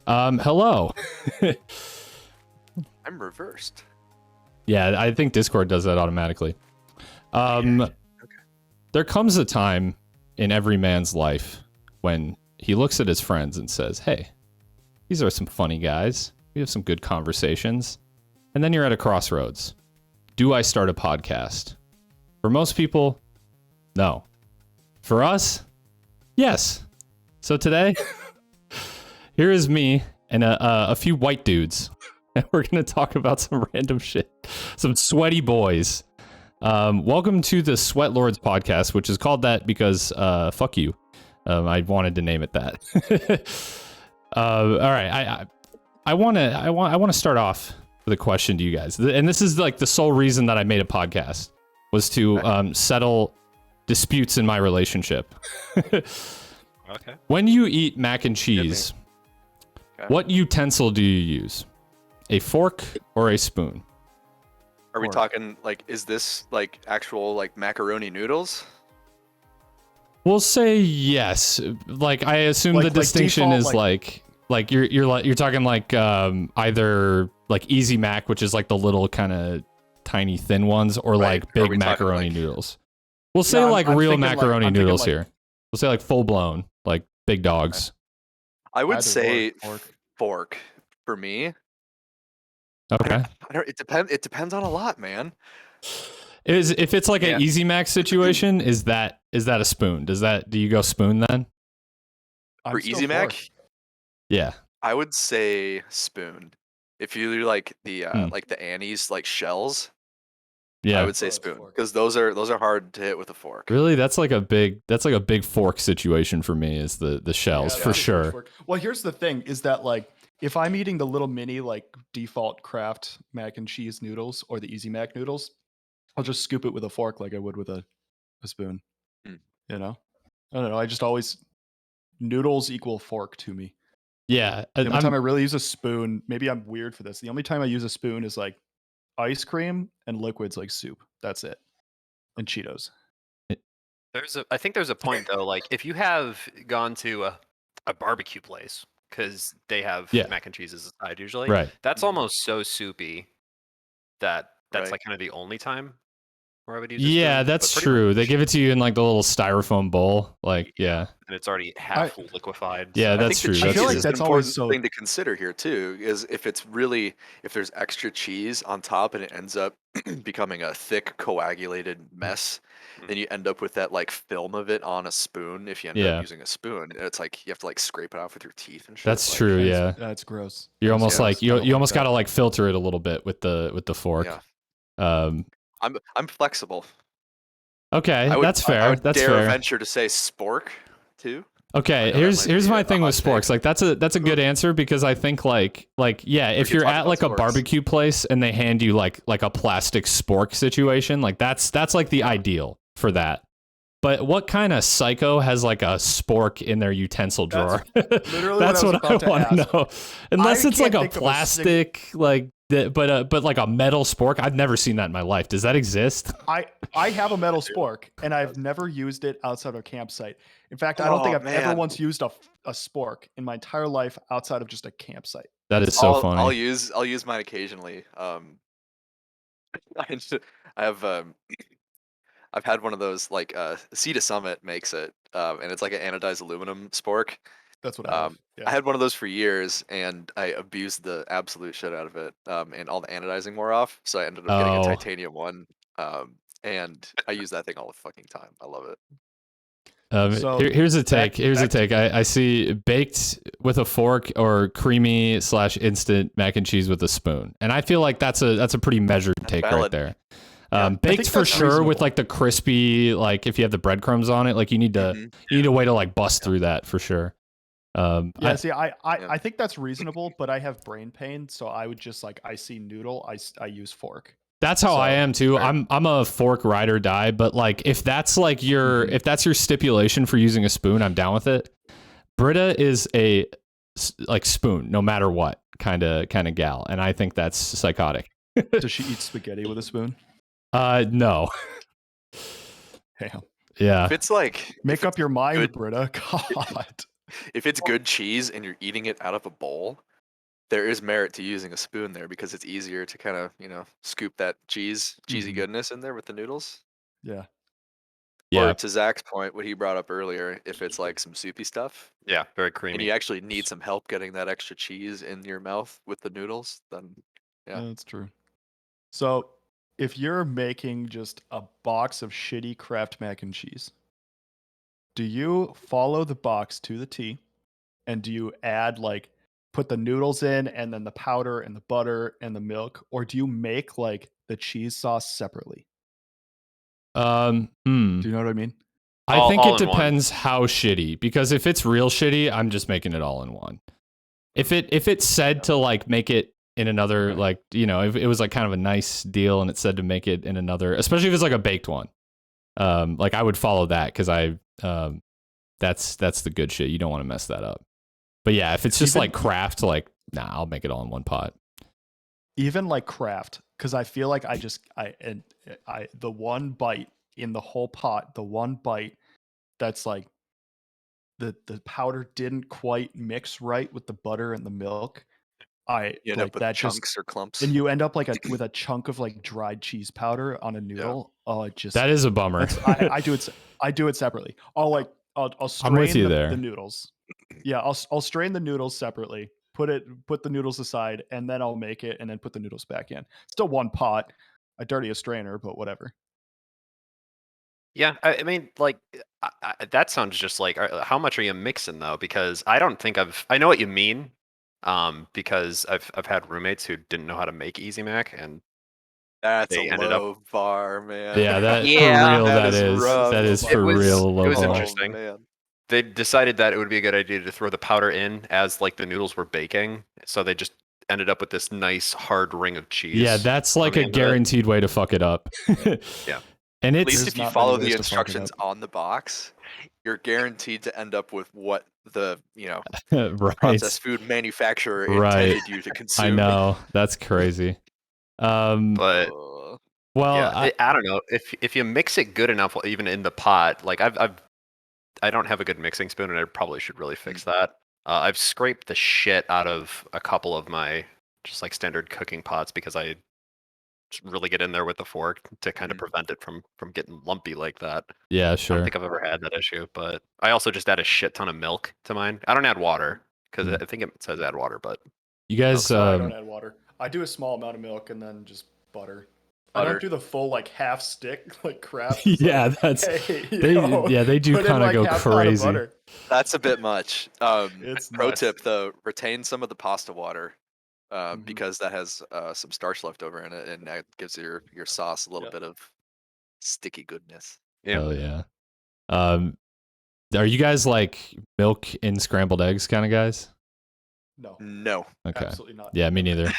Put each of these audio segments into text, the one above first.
Hello. I'm reversed. Yeah, I think Discord does that automatically. Okay. There comes a time in every man's life when he looks at his friends and says, hey, these are some funny guys. We have some good conversations. And then you're at a crossroads. Do I start a podcast? For most people, no. For us, yes. So today, here is me and a few white dudes. And we're going to talk about some random shit. Some sweaty boys. Welcome to the Sweatlords podcast, which is called that because fuck you. I wanted to name it that. All right, I want to start off with a question to you guys, and this is like the sole reason that I made a podcast was to settle disputes in my relationship. Okay. When you eat mac and cheese, what utensil do you use? A fork or a spoon? Are we talking like, is this like actual like macaroni noodles? We'll say yes. Like I assume the distinction is like you're talking like either like Easy Mac, which is like the little kind of tiny thin ones, or like big macaroni noodles. We'll say like real macaroni noodles here. We'll say like full blown, like big dogs. I would say fork for me. Okay. It depends on a lot, man. If it's like an Easy Mac situation, is that a spoon? Do you go spoon then? For Easy Mac? Yeah. I would say spoon. If you do like the Annie's like shells, I would say spoon, because those are hard to hit with a fork. Really? That's like a big fork situation for me, is the shells for sure. Well, here's the thing is that like if I'm eating the little mini like default Kraft mac and cheese noodles or the Easy Mac noodles, I'll just scoop it with a fork like I would with a spoon. You know? I don't know. I just always noodles equal fork to me. Yeah. The only time I really use a spoon, maybe I'm weird for this. The only time I use a spoon is like ice cream and liquids like soup. That's it. And Cheetos. I think there's a point though, like if you have gone to a barbecue place, because they have mac and cheese as a side usually. Right. That's almost so soupy that's like kind of the only time where I would use a spoon. That's true. They give it to you in like the little styrofoam bowl. Like, and it's already half liquefied. Yeah, that's true. I feel like that's always so thing to consider here too, is if there's extra cheese on top and it ends up becoming a thick coagulated mess, then you end up with that like film of it on a spoon. If you end up using a spoon, it's like you have to like scrape it off with your teeth and shit. That's true. Yeah, that's gross. You're almost like you almost got to like filter it a little bit with the fork. Yeah. I'm flexible. Okay, that's fair. I would that's dare fair. venture to say spork too. Okay, here's my thing with sporks. Like that's a good answer, because I think like if you're at like a barbecue place and they hand you like a plastic spork situation, like that's like the ideal for that. But what kind of psycho has like a spork in their utensil drawer? That's what I want to know. Unless it's like a plastic but like a metal spork. I've never seen that in my life. Does that exist? I have a metal spork, and I've never used it outside of a campsite. In fact, I don't think I've ever once used a spork in my entire life outside of just a campsite. That is so funny. I'll use mine occasionally. I've had one of those, like Sea to Summit makes it, and it's like an anodized aluminum spork. That's what I have. I had one of those for years, and I abused the absolute shit out of it, and all the anodizing wore off, so I ended up getting a titanium one, and I use that thing all the fucking time. I love it. Here's a take. I see baked with a fork or creamy / instant mac and cheese with a spoon, and I feel like that's a pretty measured take right there. Baked for sure, reasonable. With like the crispy, like if you have the breadcrumbs on it, like you need a way to like bust through that for sure. I think that's reasonable, but I have brain pain, so I would just like I see noodle, I use fork. That's how I am too. I'm a fork ride or die, but like if that's like your stipulation for using a spoon, I'm down with it. Britta is a like spoon no matter what kind of gal, and I think that's psychotic. Does she eat spaghetti with a spoon? No. Damn. Yeah. If it's like make up your mind, Britta. God. If it's good cheese and you're eating it out of a bowl, there is merit to using a spoon there because it's easier to kind of, scoop that cheesy Mhm. goodness in there with the noodles. Yeah. Yeah. Or to Zach's point, what he brought up earlier, if it's like some soupy stuff Yeah, very and creamy. you actually need some help getting that extra cheese in your mouth with the noodles, then Yeah, yeah. that's true. So, if you're making just a box of shitty Kraft mac and cheese, do you follow the box to the T? And do you add like put the noodles in and then the powder and the butter and the milk, or do you make like the cheese sauce separately? Hmm. Do you know what I mean? I think it all in one. depends how shitty, because if it's real shitty, I'm just making it all in one. If it said to like make it in another, Okay. like, if it was like kind of a nice deal and it said to make it in another, especially if it's like a baked one, like I would follow that because that's the good shit. You don't want to mess that up. But yeah, if it's just Even- like craft, like, nah, I'll make it all in one pot. Even like Kraft, because I feel like the one bite in the whole pot, the one bite that's like the powder didn't quite mix right with the butter and the milk. You end like up with that chunks or clumps. and you end up like with a chunk of like dried cheese powder on a noodle. Oh, it just That is a bummer. I do it separately. I'll strain I'm with you the there. noodles. Yeah, I'll strain the noodles separately. Put the noodles aside, and then I'll make it, and then put the noodles back in. Still one pot. I dirty a strainer, but whatever. Yeah, I mean, like, that sounds just like, how much are you mixing though? Because I don't think I know what you mean, because I've had roommates who didn't know how to make Easy Mac, and That's a they ended up. low bar, man. Yeah, that for Yeah, real. that that is is rough. that is It for was- real. it was low bar. interesting. Man. They decided that it would be a good idea to throw the powder in as like the noodles were baking, so they just ended up with this nice hard ring of cheese. Yeah, that's on like the a end of it. guaranteed way to fuck it up. Yeah. And At it's least There's if you not many follow ways the to fuck it instructions up. on the box, you're guaranteed to end up with what the right. processed food manufacturer Right. intended you to consume. I know, that's crazy. But Well, yeah, I don't know if you mix it good enough, even in the pot. Like I don't have a good mixing spoon, and I probably should really fix that. I've scraped the shit out of a couple of my just like standard cooking pots because I just really get in there with the fork to kind of prevent it from getting lumpy like that. yeah, I sure. don't think I've ever had that issue, but I also just add a shit ton of milk to mine. I don't add water because I think it says add water, but You guys, No, I don't add water. I do a small amount of milk and then just butter. I Butter. don't do the full like half stick like Kraft. yeah, like, that's hey, they do put in, kind of like, go half pot of crazy. butter. That's a bit much. It's Pro nuts. tip though: retain some of the pasta water Mhm. because that has some starch left over in it, and that gives your sauce a little Yep. bit of sticky goodness. yeah. Hell yeah. Are you guys like milk in scrambled eggs kind of guys? No. Okay. Absolutely not. Yeah, me neither.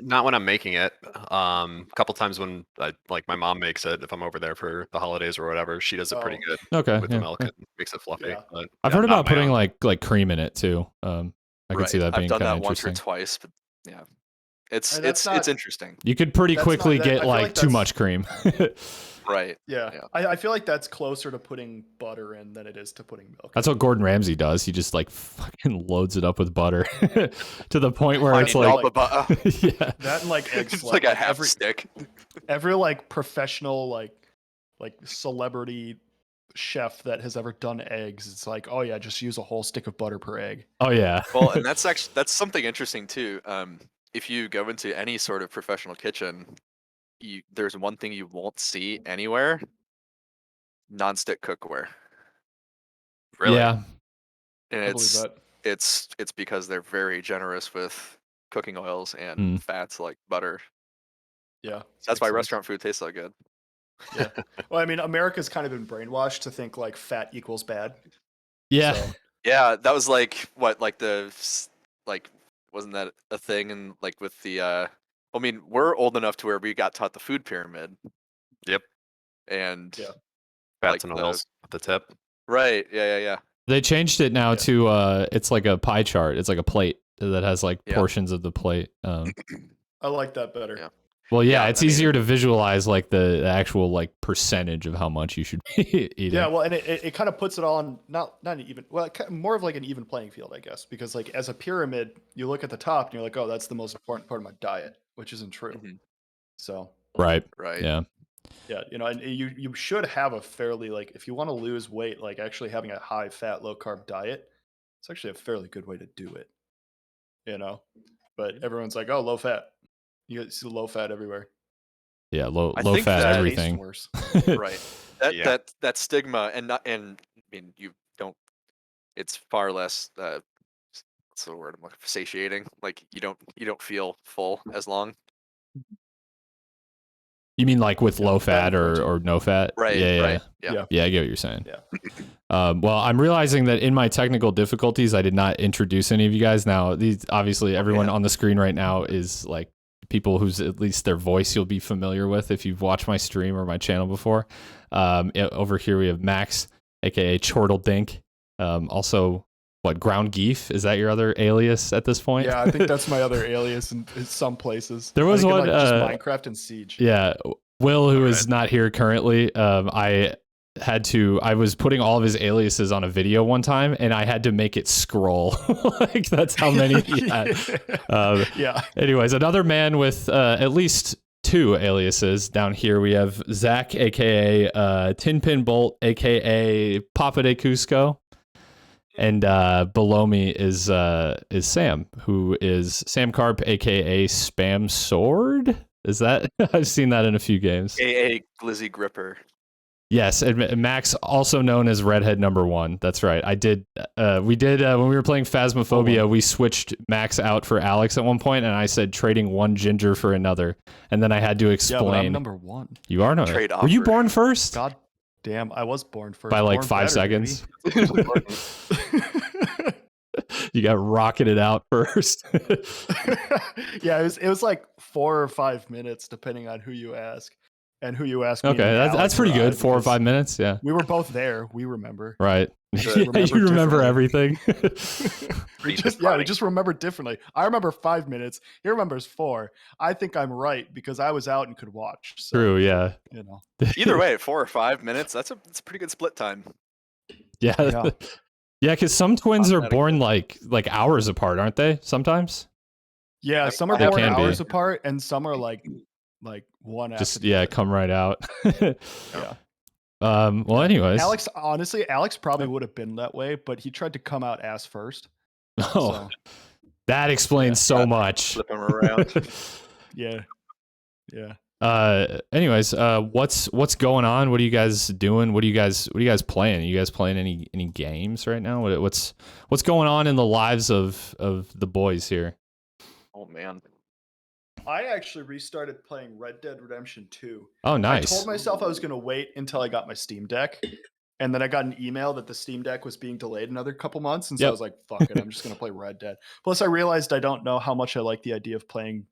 Not when I'm making it. A couple times when like my mom makes it, if I'm over there for the holidays or whatever, she does it pretty Oh. good Okay. with yeah, the milk. yeah. It makes it fluffy. Yeah. But I've yeah, heard not about my putting own. like cream in it too. I can see that I've being done kind of that once or interesting. twice, but yeah, it's And that's it's not- interesting. You could pretty That's quickly not- I get feel like like too that's- much cream. Right. Yeah. Yeah. I feel like that's closer to putting butter in than it is to putting milk. That's what Gordon Ramsay does. He just like fucking loads it up with butter to the point where Fine it's dollop like, of butter. yeah, That and like egg It's slut. like a half every stick. every like professional like celebrity chef that has ever done eggs, it's like, oh yeah, just use a whole stick of butter per egg. oh yeah. Well, and that's something interesting too. If you go into any sort of professional kitchen, there's one thing you won't see anywhere: nonstick cookware, Really? Yeah, and I believe that. it's because they're very generous with cooking oils and fats like butter. Yeah. That's why makes sense. restaurant food tastes so good. Yeah. Well, I mean, America's kind of been brainwashed to think like fat equals bad. yeah. So, Yeah, that was like what, like like wasn't that a thing? And like with the I mean, we're old enough to where we got taught the food pyramid. Yep. And Yeah. Fats like and oils at the tip. right, yeah. They changed it now Yeah. to it's like a pie chart. It's like a plate that has like Yeah. portions of the plate. I like that better. Yeah. Well, yeah, Yeah, it's I mean, easier to visualize like the actual like percentage of how much you should be eating. Yeah, well, and it kind of puts it on not even well, more of like an even playing field, I guess, because like as a pyramid, you look at the top and you're like, oh, that's the most important part of my diet, which isn't true. Mhm. So Right. Right. Yeah. yeah, and you should have a fairly like if you want to lose weight, like actually having a high fat, low carb diet, it's actually a fairly good way to do it. But everyone's like, oh, low fat. You see low fat everywhere. Yeah. Low I low think fat that- everything. Worse. Right. That Yeah. that stigma and I mean you don't. It's far less. What's the word? I'm looking for? Satiating. Like you don't feel full as long. You mean like with Yeah, low fat fat and or protein. no fat? Right. Yeah. Right. Yeah. Yeah, I get what you're saying. Yeah. Well, I'm realizing that in my technical difficulties, I did not introduce any of you guys. Now, these obviously everyone on the screen right now is like people whose at least their voice you'll be familiar with if you've watched my stream or my channel before. Over here we have Max, aka Chortle Dink. Also, what Ground Geef? Is that your other alias at this point? Yeah, I think that's my other alias in some places. There was I think in, one, like, just Minecraft and Siege. Yeah, Will, who is Alright. not here currently. I was putting all of his aliases on a video one time, and I had to make it scroll. Like that's how many he had. Yeah. Anyways, another man with at least 2 aliases. Down here we have Zach, aka Tinpin Bolt, aka Papa de Cusco. And below me is Sam, who is Sam Carp, aka Spam Sword. Is that I've seen that in a few games. AA Glizzy Gripper. Yes, and Max, also known as Redhead Number 1. That's right. I did. We did when we were playing Phasmophobia. We switched Max out for Alex at one point, and I said trading one ginger for another, and then I had to Yeah, but explain. I'm number 1. You are no. Trade Were you offer. born first? God damn, I was born first. By like Born 5 better, seconds. baby. You got rocketed out first. Yeah, it was like 4 or 5 minutes, depending on who you ask. And who you ask. Okay, that's pretty good. 4 or 5 minutes. Yeah. We were both there. We remember. Right. Just remember You remember differently. everything. We just remember differently. I remember 5 minutes. He remembers 4. I think I'm right because I was out and could watch. So, True. Yeah. You know. Either way, 4 or 5 minutes. That's a pretty good split time. Yeah. Yeah. Yeah, because some twins are Automatic. born like hours apart, aren't they? Sometimes. Yeah, some are They born can be. hours apart, and some are like one after Just the other. come right out. Yeah. Well, anyways. Alex probably would have been that way, but he tried to come out ass first. Oh, So, that explains so much. Flip him around. yeah. Yeah. Anyways, what's going on? What are you guys doing? What are you guys playing? Are you guys playing any games right now? What's going on in the lives of the boys here? Oh man. I actually restarted playing Red Dead Redemption 2. Oh, nice. I told myself I was going to wait until I got my Steam Deck. And then I got an email that the Steam Deck was being delayed another couple months. And so I was like, fuck it, I'm just going to play Red Dead. Plus, I realized I don't know how much I like the idea of playing.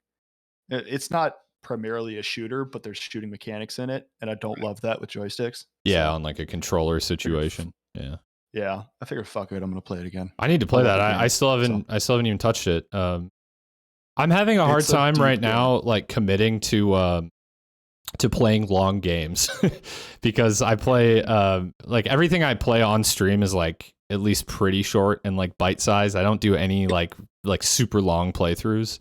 It's not primarily a shooter, but there's shooting mechanics in it. And I don't love that with joysticks. Yeah, So, on like a controller situation. Yeah. yeah, I figured, fuck it, I'm going to play it again. I need to play I love that. the game, I still haven't even touched it. I'm having a hard It's a time deep right game. now, like committing to playing long games because I play like everything I play on stream is like at least pretty short and like bite size. I don't do any like super long playthroughs.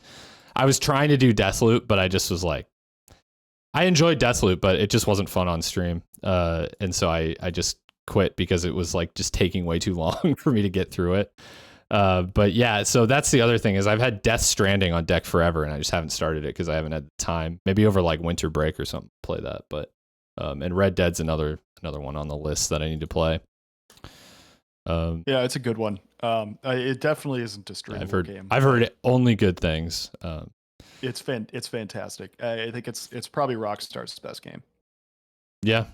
I was trying to do Deathloop, but I just was like, I enjoyed Deathloop, but it just wasn't fun on stream. And so I just quit because it was like just taking way too long for me to get through it. But yeah, so that's the other thing is I've had Death Stranding on deck forever and I just haven't started it because I haven't had the time. Maybe over like winter break or something, play that. But and Red Dead's another one on the list that I need to play. Yeah, it's a good one. It definitely isn't a streamable game. I've heard only good things. It's fantastic. I think it's probably Rockstar's best game. Yeah.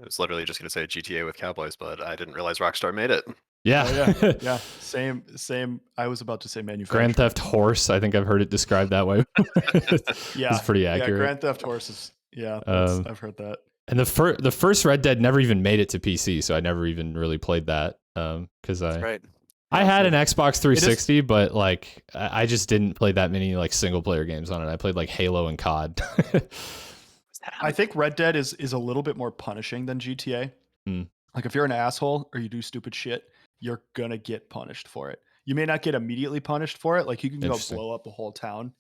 I was literally just going to say GTA with cowboys, but I didn't realize Rockstar made it. Yeah. Oh, yeah, yeah. Same. I was about to say manufacturer. Grand Theft Horse. I think I've heard it described that way. Yeah, it's pretty accurate. Yeah, Grand Theft Horse is. Yeah, I've heard that. And the first Red Dead never even made it to PC, so I never even really played that. Because That's right. I had an so Xbox 360, but like I just didn't play that many like single player games on it. I played like Halo and COD. I think Red Dead is a little bit more punishing than GTA. Hmm. Like if you're an asshole or you do stupid shit, you're gonna get punished for it. You may not get immediately punished for it. Like you can go Interesting. blow up a whole town,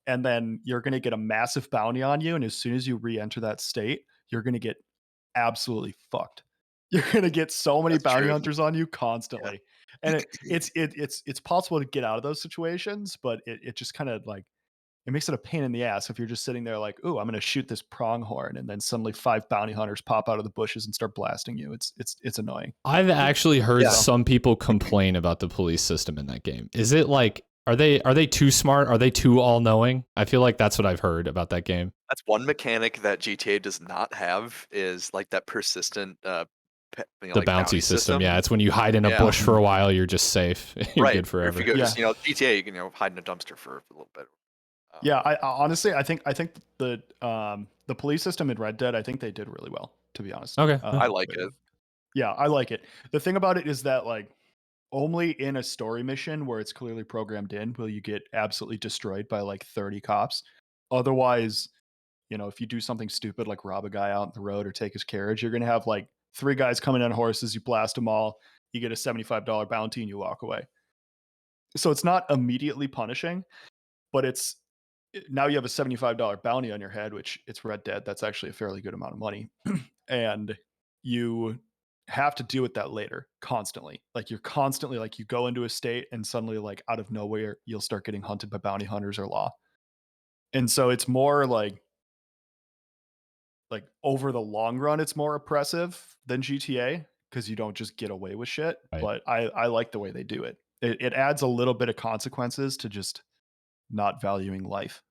and then you're gonna get a massive bounty on you. And as soon as you re-enter that state, you're gonna get absolutely fucked. You're gonna get so many That's bounty true. hunters on you constantly, and it's possible to get out of those situations, but it just kind of like it makes it a pain in the ass if you're just sitting there like, "Ooh, I'm going to shoot this pronghorn," and then suddenly 5 bounty hunters pop out of the bushes and start blasting you. It's annoying. I've actually heard Yeah. some people complain about the police system in that game. Is it like are they too smart? Are they too all knowing? I feel like that's what I've heard about that game. That's one mechanic that GTA does not have is like that persistent The like bouncy system. Yeah, it's when you hide in a Yeah. bush for a while, you're just safe. You're right. good Or if forever. you go, Yeah. just, GTA, you can hide in a dumpster for a little bit. Yeah, I honestly I think the police system in Red Dead, I think they did really well, to be honest. Okay. I like it. Yeah, I like it. The thing about it is that like only in a story mission where it's clearly programmed in will you get absolutely destroyed by like 30 cops. Otherwise, if you do something stupid like rob a guy out on the road or take his carriage, you're going to have like 3 guys coming on horses, you blast them all, you get a $75 bounty and you walk away. So it's not immediately punishing, but now you have a $75 bounty on your head, which it's Red Dead. That's actually a fairly good amount of money. And you have to deal with that later constantly. Like you're constantly like you go into a state and suddenly like out of nowhere, you'll start getting hunted by bounty hunters or law. And so it's more like over the long run, it's more oppressive than GTA because you don't just get away with shit. Right. But I like the way they do it. It adds a little bit of consequences to just not valuing life,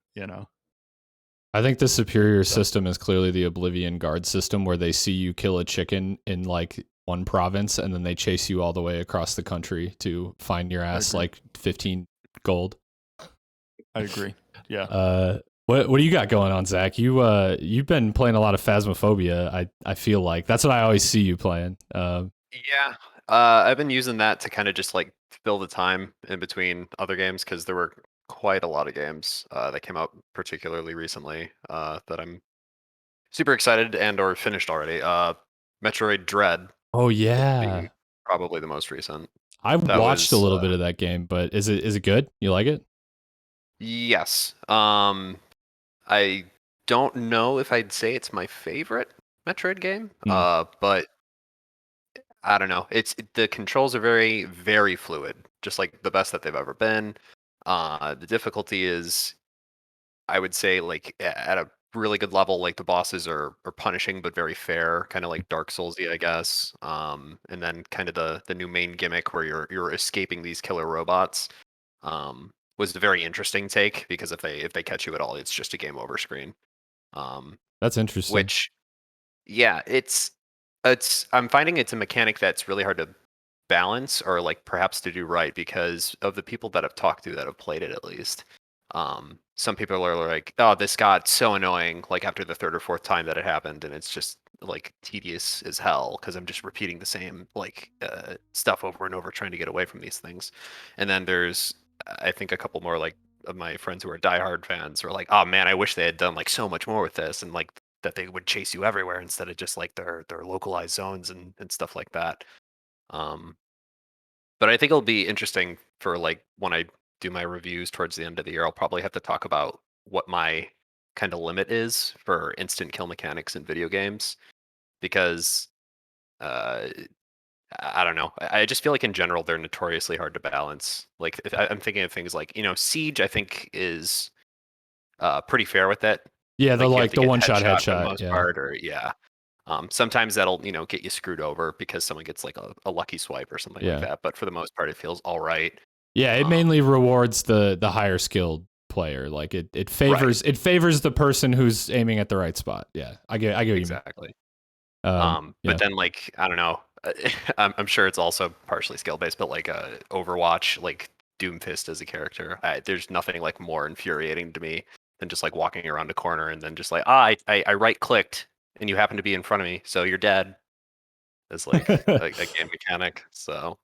I think the superior system is clearly the Oblivion guard system where they see you kill a chicken in like one province and then they chase you all the way across the country to find your ass agree. like 15 gold. I agree. Yeah. What do you got going on, Zach? You've been playing a lot of Phasmophobia. I feel like that's what I always see you playing. Yeah, I've been using that to kind of just like fill the time in between other games because there were quite a lot of games that came out particularly recently that I'm super excited and or finished already. Metroid Dread Oh yeah, being probably the most recent. I That watched a was, little bit of that game, but is it good? You like it? Yes. I don't know if I'd say it's my favorite Metroid game, but I don't know. The controls are very, very fluid, just like the best that they've ever been. The difficulty is, I would say, like at a really good level. Like the bosses are punishing but very fair, kind of like Dark Soulsy, I guess. And then kind of the new main gimmick where you're escaping these killer robots. Was a very interesting take because if they catch you at all, it's just a game over screen. That's interesting. Which, yeah, it's I'm finding it's a mechanic that's really hard to balance or like perhaps to do right because of the people that I've talked to that have played it at least. Some people are like, oh, this got so annoying like after the 3rd or 4th time that it happened, and it's just like tedious as hell because I'm just repeating the same like stuff over and over trying to get away from these things. And then there's I think a couple more like of my friends who are diehard fans are like, oh man, I wish they had done like so much more with this and like that they would chase you everywhere instead of just like their localized zones and stuff like that. But I think it'll be interesting for like when I do my reviews towards the end of the year. I'll probably have to talk about what my kind of limit is for instant kill mechanics in video games because uh, I don't know. I just feel like in general they're notoriously hard to balance. Like I'm thinking of things like Siege. I think is pretty fair with that. Yeah, Like, you have to the get one shot for the headshot. most Yeah. part, or sometimes that'll get you screwed over because someone gets like a lucky swipe or something Yeah. like that. But for the most part, it feels all right. Yeah, it mainly rewards the higher skilled player. Like it favors the person who's aiming at the right spot. Yeah, I get what you mean. Exactly. Yeah. But then like I don't know. I'm sure it's also partially skill based, but like Overwatch, like Doomfist as a character, there's nothing like more infuriating to me than just like walking around a corner and then just like I right clicked and you happen to be in front of me, so you're dead. It's like a game mechanic. So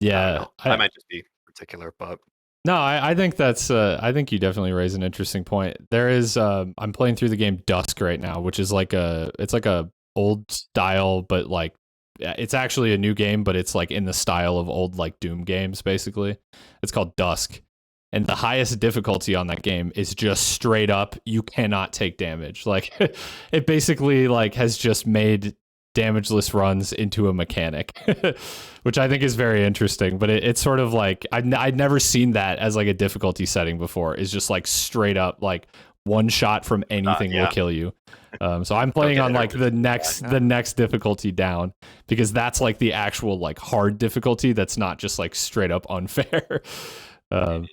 Yeah, know. I might just be particular, but no, I think that's I think you definitely raise an interesting point. There is I'm playing through the game Dusk right now, which is like a old style, but like it's actually a new game, but it's like in the style of old like Doom games basically. It's called Dusk. And the highest difficulty on that game is just straight up you cannot take damage. Like it basically like has just made damageless runs into a mechanic, which I think is very interesting. But it's sort of like I'd never seen that as like a difficulty setting before. It's just like straight up like one shot from anything will kill you. So I'm playing on like the next difficulty down, because that's like the actual like hard difficulty. That's not just like straight up unfair.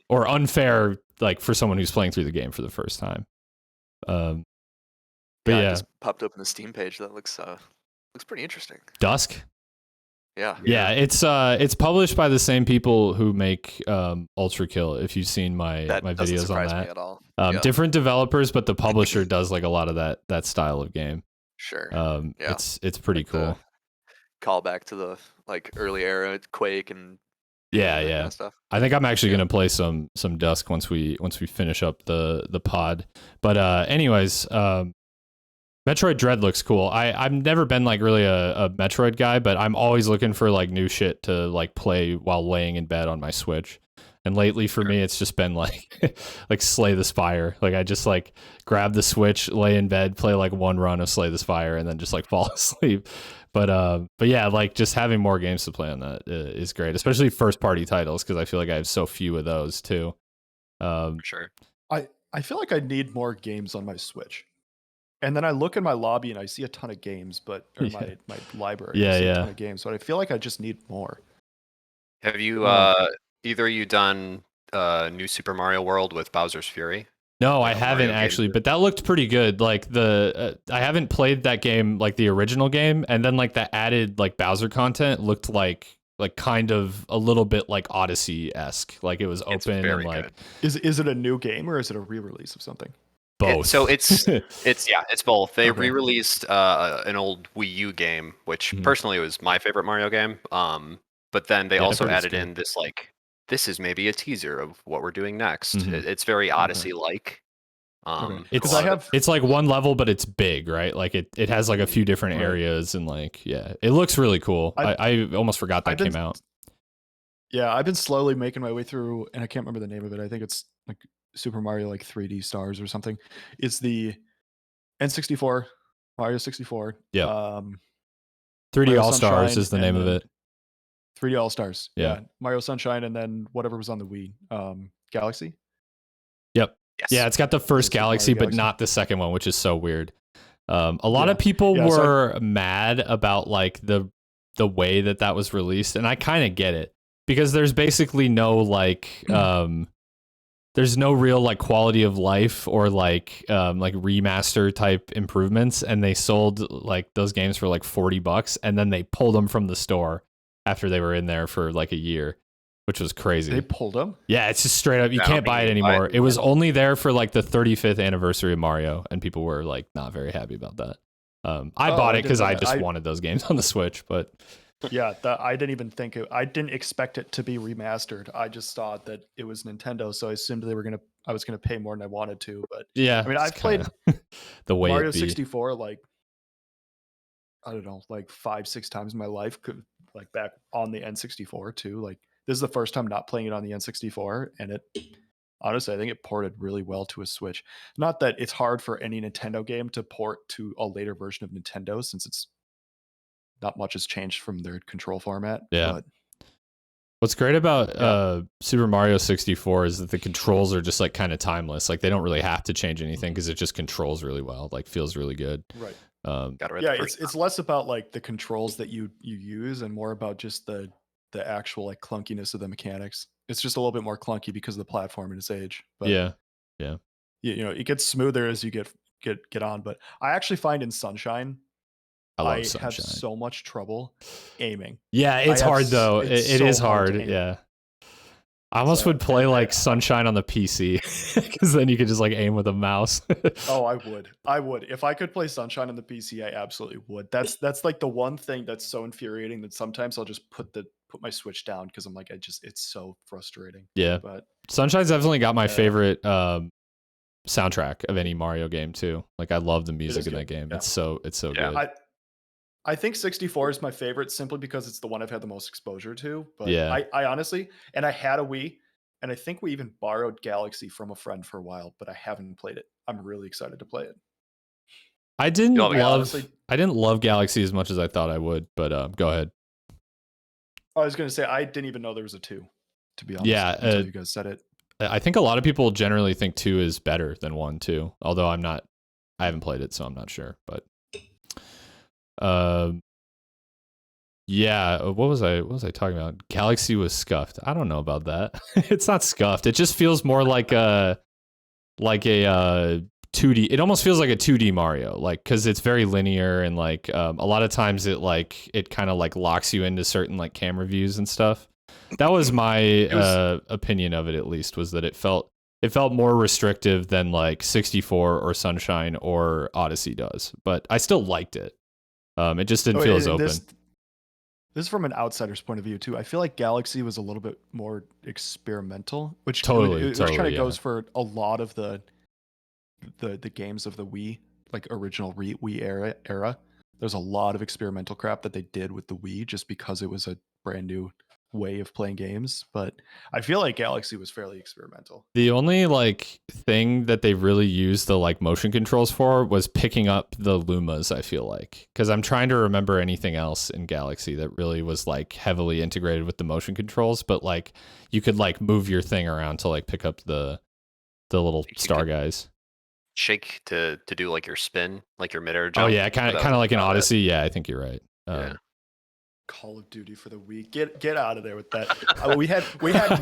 Or unfair, like for someone who's playing through the game for the first time. But I yeah, just popped open the Steam page. That looks pretty interesting. Dusk. Yeah. Yeah, it's published by the same people who make Ultra Kill. If you've seen my That doesn't videos on surprise that, me at all. different developers, but the publisher does like a lot of that style of game. Sure. It's pretty Like cool. Call back to the like early era Quake and Yeah, that yeah. kind of stuff. I think I'm actually gonna play some Dusk once we finish up the pod. But anyways, Metroid Dread looks cool. I've never been like really a Metroid guy, but I'm always looking for like new shit to like play while laying in bed on my Switch. And lately for me, it's just been like like Slay the Spire. Like I just like grab the Switch, lay in bed, play like one run of Slay the Spire, and then just like fall asleep. But yeah, like just having more games to play on that is great, especially first party titles, because I feel like I have so few of those too. for sure. I feel like I need more games on my Switch. And then I look in my lobby and I see a ton of games, but or my library, I see a ton of games, but I feel like I just need more. Have you either of you done New Super Mario World with Bowser's Fury? No, Like I a Mario haven't game actually, too? but that looked pretty good. Like I haven't played that game, like the original game, and then like the added like Bowser content looked like kind of a little bit like Odyssey-esque. Like it was It's open very and like good. Is it a new game or is it a re-release of something? both. It's both. They Okay. re-released an old Wii U game, which personally was my favorite Mario game. But then they Yeah, also I've heard it's added good. in this like this is maybe a teaser of what we're doing next. Mhm. It's very Odyssey-like. It's a lot of it's like one level, but it's big, right? Like it has like a few different Right. areas, and like it looks really cool. I almost forgot that came out. Yeah, I've been slowly making my way through, and I can't remember the name of it. I think it's like Super Mario like 3D Stars or something. It's the N64, Mario 64. Yep. 3D Mario All Stars Sunshine is the name of and it. 3D All Stars. Yeah. Mario Sunshine, and then whatever was on the Wii. Galaxy. Yep. yes. Yeah, it's got the first Super Mario Galaxy, but Galaxy. not the second one, which is so weird. A lot of people Yeah, so were mad about like the way that was released, and I kind of get it, because there's basically no like there's no real like quality of life or like remaster type improvements, and they sold like those games for like $40, and then they pulled them from the store after they were in there for like a year, which was crazy. They pulled them. Yeah, it's just straight up. You I can't don't buy it think you can buy it anymore. It was only there for like the 35th anniversary of Mario, and people were like not very happy about that. I bought it because I just wanted those games on the Switch, but Yeah, I didn't even think it. I didn't expect it to be remastered. I just thought that it was Nintendo, so I assumed I was gonna pay more than I wanted to. But yeah, I mean, I've it's played kinda the way Mario it be. 64 like I don't know, like 5-6 times in my life. Like back on the N64 too. Like this is the first time not playing it on the N64, and it honestly I think it ported really well to a Switch. Not that it's hard for any Nintendo game to port to a later version of Nintendo, since it's not much has changed from their control format. Yeah. But What's great about Super Mario 64 is that the controls are just like kind of timeless. Like they don't really have to change anything because it just controls really well. Like feels really good. right. Yeah, It's less about like the controls that you use and more about just the actual like clunkiness of the mechanics. It's just a little bit more clunky because of the platform and its age. But Yeah. you know, it gets smoother as you get on. But I actually find in Sunshine, I love have Sunshine. so much trouble aiming. Yeah, it's hard though. It's It so is hard to hard. aim. Yeah. I almost would play like Sunshine on the PC, because then you could just like aim with a mouse. Oh, I would. If I could play Sunshine on the PC, I absolutely would. That's like the one thing that's so infuriating that sometimes I'll just put put my Switch down because I'm like, it's so frustrating. Yeah. But Sunshine's definitely got my favorite soundtrack of any Mario game too. Like I love the music in that game. Yeah. It's so good. I think 64 is my favorite simply because it's the one I've had the most exposure to. But Yeah. I honestly, and I had a Wii, and I think we even borrowed Galaxy from a friend for a while, but I haven't played it. I'm really excited to play it. I didn't love Galaxy as much as I thought I would, but go ahead. I was going to say I didn't even know there was a 2, to be honest. Yeah, until you guys said it. I think a lot of people generally think 2 is better than 1 too. Although I haven't played it, so I'm not sure. But yeah, what was I talking about? Galaxy was scuffed. I don't know about that. It's not scuffed. It just feels more like a 2D. It almost feels like a 2D Mario, like because it's very linear and like a lot of times it kind of like locks you into certain like camera views and stuff. That was my opinion of it, at least, was that it felt more restrictive than like 64 or Sunshine or Odyssey does. But I still liked it. It just didn't feel as open. This is from an outsider's point of view too. I feel like Galaxy was a little bit more experimental, which kind of goes for a lot of the games of the Wii, like original Wii era. There's a lot of experimental crap that they did with the Wii just because it was a brand new way of playing games. But I feel like Galaxy was fairly experimental. The only like thing that they really used the like motion controls for was picking up the Lumas, I feel like, because I'm trying to remember anything else in Galaxy that really was like heavily integrated with the motion controls, but like you could like move your thing around to like pick up the little star guys. Shake to do like your spin, like your midair jump. Oh yeah, kind of like an Odyssey. Yeah, I think you're right. Yeah. Call of Duty for the Wii. Get out of there with that. We had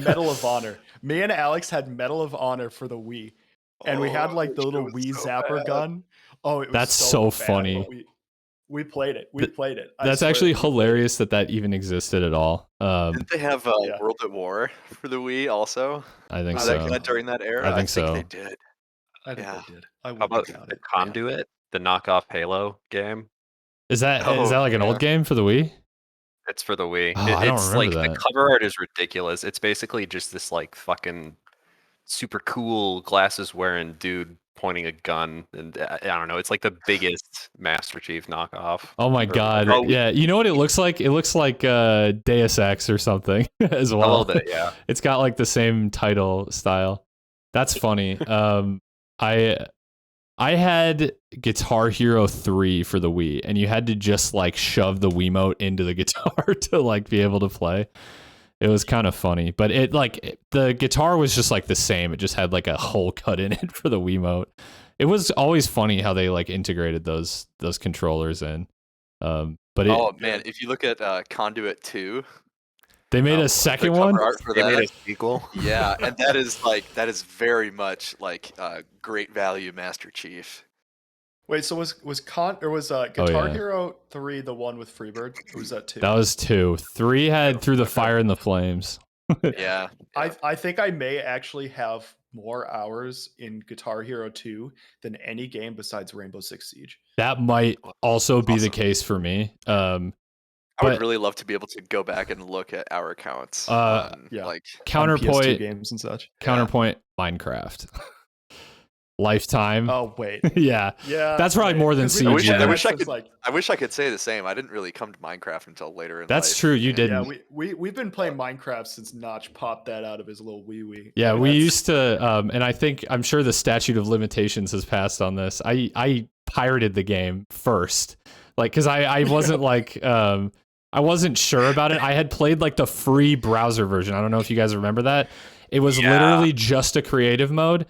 Medal of Honor. Me and Alex had Medal of Honor for the Wii, and we had like the little Wii zapper gun. Oh, it was that's so funny. We played it. That's actually hilarious that even existed at all. Didn't they have World at War for the Wii also? I think so. During that era, I think so. They did. I think they did. How about the Conduit, the knockoff Halo game? Is that like an old game for the Wii? It's for the Wii. I don't remember that. The cover art is ridiculous. It's basically just this like fucking super cool glasses wearing dude pointing a gun, and I don't know. It's like the biggest Master Chief knockoff. Oh my god! Yeah, you know what it looks like? It looks like Deus Ex or something as well. A little bit, yeah. It's got like the same title style. That's funny. I had Guitar Hero 3 for the Wii, and you had to just like shove the Wiimote into the guitar to like be able to play. It was kind of funny, but the guitar was just like the same. It just had like a hole cut in it for the Wiimote. It was always funny how they like integrated those controllers in. Man, if you look at Conduit 2, they made a second one. They made a sequel. Yeah, and that is very much like great value Master Chief. Wait, so was Guitar Hero 3 the one with Freebird? Or was that 2? That was 2. 3 had Through the Fire and the Flames. Yeah. I think I may actually have more hours in Guitar Hero 2 than any game besides Rainbow Six Siege. That might also be the case for me. I would really love to be able to go back and look at our accounts. Like Counterpoint PS2 games and such. Counterpoint Minecraft. Lifetime. Oh wait. yeah. That's probably more than Siege. I wish I could say the same. I didn't really come to Minecraft until later in life. That's true. You didn't. Yeah, we've been playing Minecraft since Notch popped that out of his little wee. Yeah, we used to, and I'm sure the statute of limitations has passed on this. I pirated the game first, like because I wasn't like I wasn't sure about it. I had played like the free browser version. I don't know if you guys remember that. It was literally just a creative mode.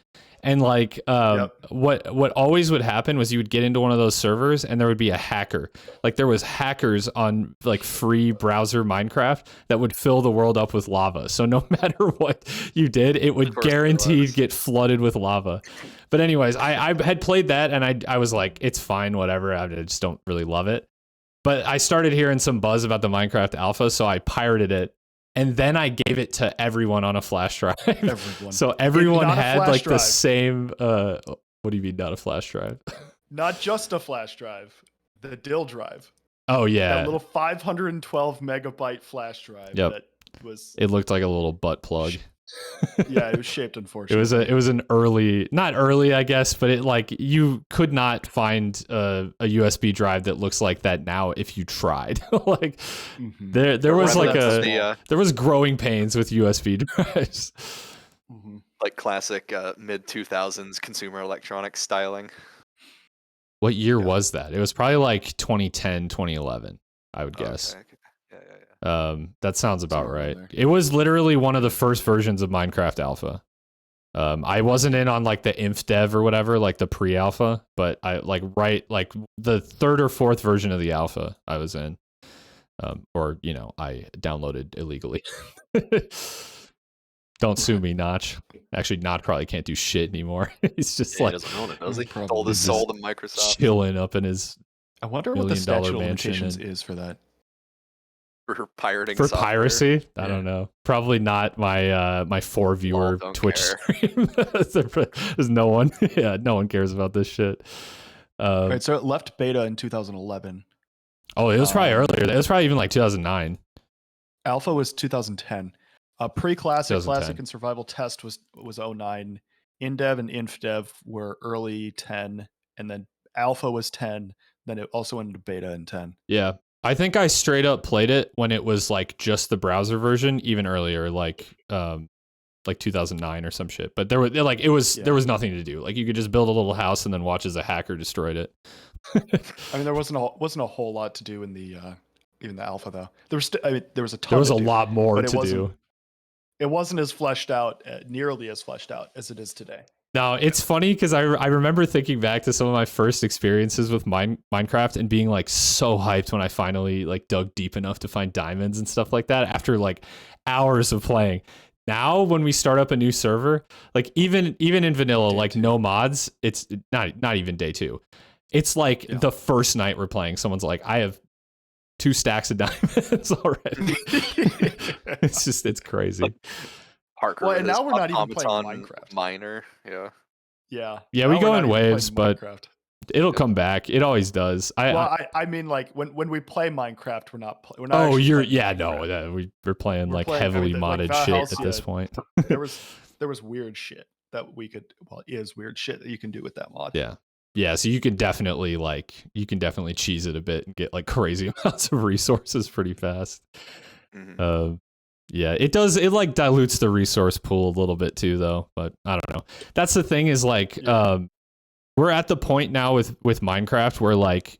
And like what always would happen was you would get into one of those servers and there would be a hacker. Like there was hackers on like free browser Minecraft that would fill the world up with lava. So no matter what you did, it would guaranteed get flooded with lava. But anyways, I had played that and I was like, it's fine, whatever. I just don't really love it. But I started hearing some buzz about the Minecraft alpha, so I pirated it. And then I gave it to everyone on a flash drive. So everyone had like the same. What do you mean, not a flash drive? Not just a flash drive, the dill drive. Oh yeah, That little 512 megabyte flash drive Yep. that was it looked like a little butt plug. yeah, it was shaped It unfortunately. was an early, not early, I guess, but it like you could not find a USB drive that looks like that now if you tried. Like Mhm. there was Remember like that's a there was growing pains with USB drives. Mhm. like classic mid 2000s consumer electronics styling. What year Yeah. was that? It was probably like 2010, 2011, I would guess. Okay. Yeah. That sounds about Somewhere around right. there. It was literally one of the first versions of Minecraft Alpha. I wasn't in on like the inf dev or whatever, like the pre-alpha, but I like the third or fourth version of the alpha I was in. Or I downloaded illegally. Don't sue me, Notch. Actually, Notch probably can't do shit anymore. He's just He like doesn't own it, does he? Probably Sold his just soul to Microsoft chilling up in his I wonder what the $1 million statute of mansion limitations and- is for that. for pirating for software. piracy. I Yeah. don't know. Probably not my my 4-viewer don't Twitch care. stream. There's no one. Yeah, no one cares about this shit. Right, so it left beta in 2011. Oh, it was probably Um, earlier. It was probably even like 2009. Alpha was 2010. Pre-classic, 2010. classic, and survival test was 09. In-dev and inf-dev were early 10, and then alpha was 10. Then it also went into beta in 10. Yeah. I think I straight up played it when it was like just the browser version, even earlier, like 2009 or some shit. But there was there was nothing to do. Like you could just build a little house and then watch as a hacker destroyed it. I mean, there wasn't a whole lot to do in the even the alpha though. There was there was a ton. There was to a do, lot more but it to wasn't- do. It wasn't as fleshed out, nearly as fleshed out as it is today. Now, it's funny because I remember thinking back to some of my first experiences with Minecraft and being like so hyped when I finally like dug deep enough to find diamonds and stuff like that after like hours of playing. Now, when we start up a new server, like even in vanilla, Day like 2. no mods, it's not even day 2. It's like Yeah. the first night we're playing, someone's like, I have 2 stacks of diamonds already. It's crazy. Parker Well, with and his now we're not even playing automaton Minecraft. miner. Yeah. Yeah. Yeah, we Now go we're in not even playing waves, but Minecraft. It'll come back. It always does. I mean, like when we play Minecraft, we're not. We're not Oh, actually you're playing no. Minecraft. We're playing We're like playing heavily everything, like modded shit Valhalla, at this yeah. point. there was weird shit that we could. Well, is weird shit that you can do with that mod. Yeah. So you can definitely cheese it a bit and get like crazy amounts of resources pretty fast. Mhm. Yeah, it does. It like dilutes the resource pool a little bit too, though. But I don't know. That's the thing is like, we're at the point now with Minecraft where like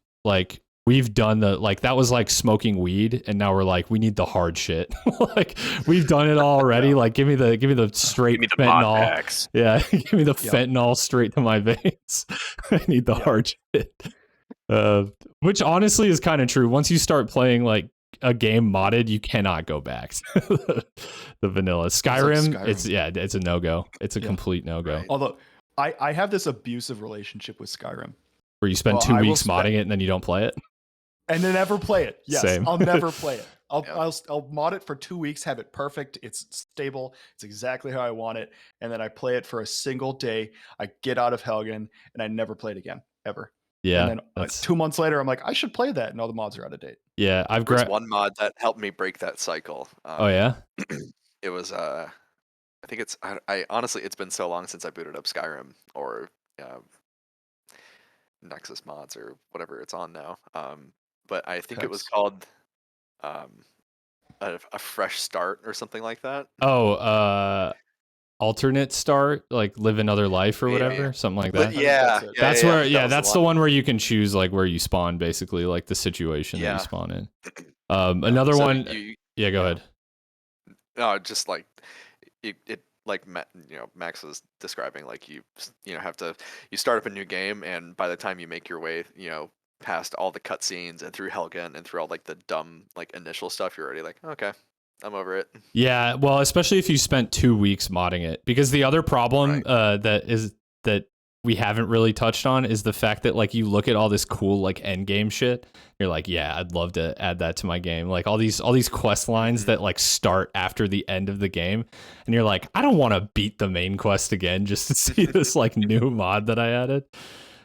we've done the like that was like smoking weed, and now we're like we need the hard shit. Like we've done it already. Yeah. Like give me the straight Give me the mod fentanyl. packs. Yeah, give me the Yep. fentanyl straight to my veins. I need the Yep. hard shit. Which honestly is kind of true. Once you start playing like a game modded, you cannot go back to the vanilla. Skyrim, Skyrim. it's a no-go. It's a Yeah. complete no-go. Right. Although I have this abusive relationship with Skyrim, Where you spend Well, 2 I will weeks modding it and then you don't play it. and then never play it. Yes, Same. I'll never play it. Yeah. I'll mod it for 2 weeks, have it perfect, it's stable, it's exactly how I want it, and then I play it for a single day. I get out of Helgen and I never play it again ever. Yeah, And then 2 months later, I'm like, I should play that, and all the mods are out of date. yeah. I've There's one mod that helped me break that cycle. Oh yeah. It was I think it's I honestly it's been so long since I booted up Skyrim or Nexus mods or whatever it's on now. But I think it was Hex. called a fresh start or something like that. Oh, alternate start, like live another life or Maybe. whatever, something like But that. yeah, that's it. That's where, yeah, that was that's the one where you can choose like where you spawn, basically, like the situation that Yeah. you spawn in. Another So one. Yeah, go ahead. No, just like it like Max was describing, like you have to start up a new game, and by the time you make your way past all the cutscenes and through Helgen and through all like the dumb like initial stuff, you're already like, okay, I'm over it. Yeah, well, especially if you spent 2 weeks modding it, because the other problem that we haven't really touched on is the fact that like you look at all this cool like end game shit, you're like, yeah, I'd love to add that to my game. Like all these quest lines that like start after the end of the game, and you're like, I don't want to beat the main quest again just to see this like new mod that I added.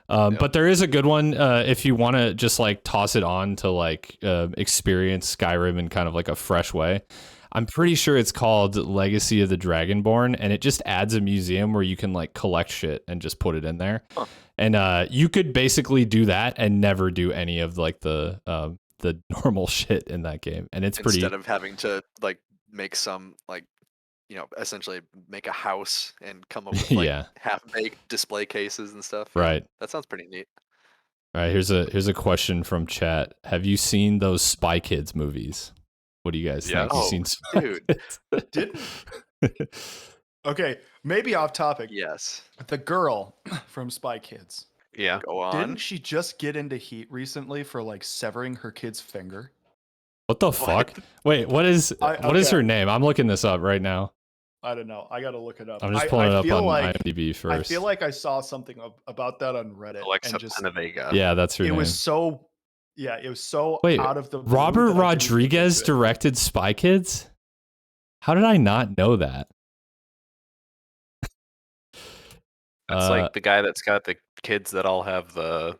But there is a good one if you want to just like toss it on to like experience Skyrim in kind of like a fresh way. I'm pretty sure it's called Legacy of the Dragonborn, and it just adds a museum where you can like collect shit and just put it in there. Huh. And you could basically do that and never do any of like the normal shit in that game, and it's pretty. Instead of having to like make some like essentially make a house and come up with like Yeah. half-baked display cases and stuff. Right. That sounds pretty neat. All right, here's a question from chat. Have you seen those Spy Kids movies? What do you guys think? Oh, You seen Spy dude. Kids? Didn't. Okay, maybe off topic. Yes. The girl from Spy Kids. Yeah. Go on. Didn't she just get into heat recently for like severing her kid's finger? What the fuck? Wait, what is her name? I'm looking this up right now. I don't know. I gotta look it up. I'm just pulling it up feel on like, IMDb first. I feel like I saw something about that on Reddit. Alexa and just, Penavega. Yeah, that's her it name. was so. Yeah, it was so Wait, out of the blue Robert that I didn't even Rodriguez think of it. directed Spy Kids? How did I not know that? That's like the guy that's got the kids that all have the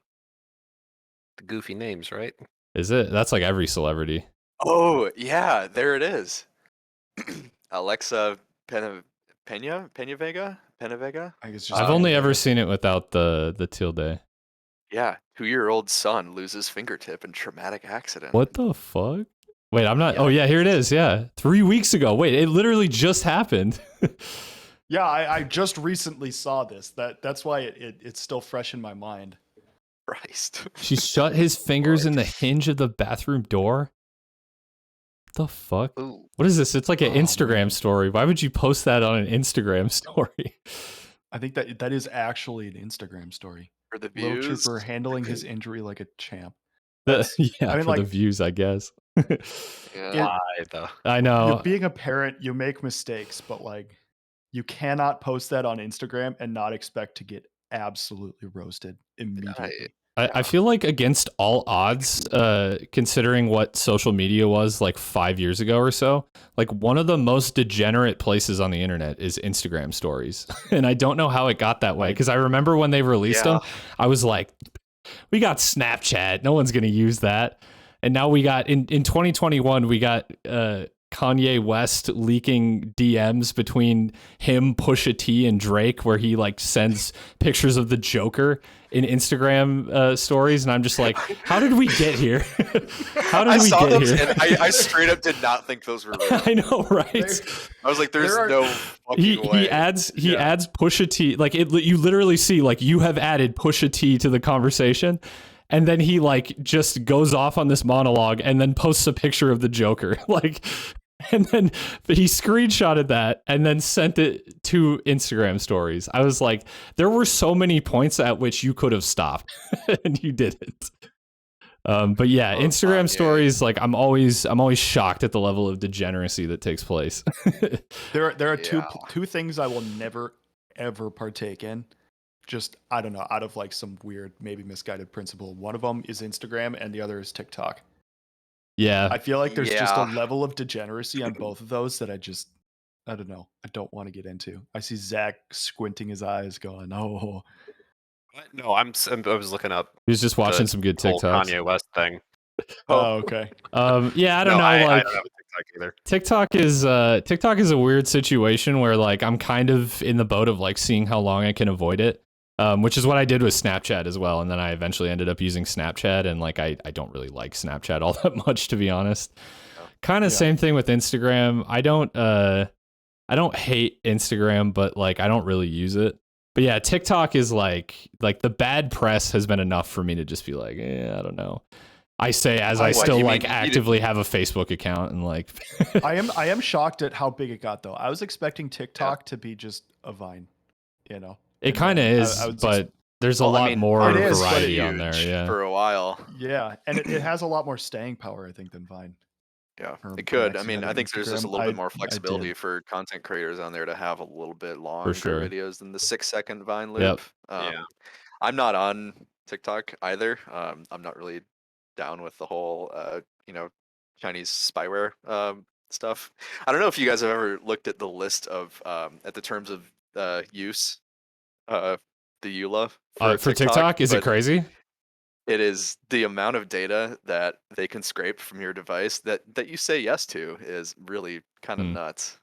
goofy names, right? Is it? That's like every celebrity. Oh, yeah, there it is. Alexa Penavega? I think it's just I've only ever seen it without the tilde. Yeah, 2-year-old son loses fingertip in traumatic accident. What the fuck? Wait, I'm not. Yeah. Oh yeah, here it is. Yeah, 3 weeks ago. Wait, it literally just happened. Yeah, I just recently saw this. That's why it's still fresh in my mind. Christ. She shut his fingers in the hinge of the bathroom door. What the fuck? Ooh. What is this? It's like an Oh, Instagram man. story. Why would you post that on an Instagram story? I think that is actually an Instagram story. For the Little views. Trooper handling his injury like a champ. Yeah, I mean, for the like- views, I guess. Yeah. Why though? I know. Being a parent, you make mistakes, but like you cannot post that on Instagram and not expect to get absolutely roasted immediately. I feel like against all odds, considering what social media was like 5 years ago or so, like one of the most degenerate places on the internet is Instagram stories. And I don't know how it got that way. Because I remember when they released them, I was like, we got Snapchat. No one's going to use that. And now we got, in 2021, we got Kanye West leaking DMs between him, Pusha T, and Drake, where he like sends pictures of the Joker in Instagram stories, and I'm just like, how did we get here? How did I we saw get those here? and I straight up did not think those were real. I know, right? I was like, there's There are- no fucking way. He adds Pusha T, like you literally see like you have added Pusha T to the conversation. And then he like just goes off on this monologue and then posts a picture of the Joker. Like, and then he screenshotted that and then sent it to Instagram stories. I was like, there were so many points at which you could have stopped and you didn't. But yeah, Oh, Instagram Kanye. stories, like I'm always shocked at the level of degeneracy that takes place. There are Yeah. two things I will never ever partake in. Just I don't know, out of like some weird, maybe misguided principle. One of them is Instagram, and the other is TikTok. Yeah. I feel like there's just a Yeah. level of degeneracy on both of those that I don't know. I don't want to get into. I see Zach squinting his eyes, going, "Oh, No, I was looking up He was just watching the some good whole TikToks. Kanye West thing. oh, okay." Yeah, I don't know. I Like, don't have a TikTok either. TikTok is a weird situation where like I'm kind of in the boat of like seeing how long I can avoid it, which is what I did with Snapchat as well. And then I eventually ended up using Snapchat, and like I don't really like Snapchat all that much, to be honest. Kind of Yeah. same thing with Instagram. I don't hate Instagram, but like I don't really use it. But yeah, TikTok is like the bad press has been enough for me to just be like, I don't know. I say as I What, still you like mean you actively have a Facebook account and like I am shocked at how big it got, though. I was expecting TikTok to be just a Vine, you know. it And kind of then is, I would but there's a Well, I lot mean, more it is, but variety huge on there. Yeah. For a while. Yeah, and it has a lot more staying power, I think, than Vine. Yeah, Or it could. I Maxing mean, on I think there's just a Instagram. little bit I more did. flexibility for content creators on there to have a little bit longer sure. videos than the 6-second Vine loop. Yep. Yeah. I'm not on TikTok either. I'm not really down with the whole, Chinese spyware stuff. I don't know if you guys have ever looked at the list of at the terms of use the EULA For TikTok, is it but crazy? it is the amount of data that they can scrape from your device that you say yes to is really kind of Hmm. nuts.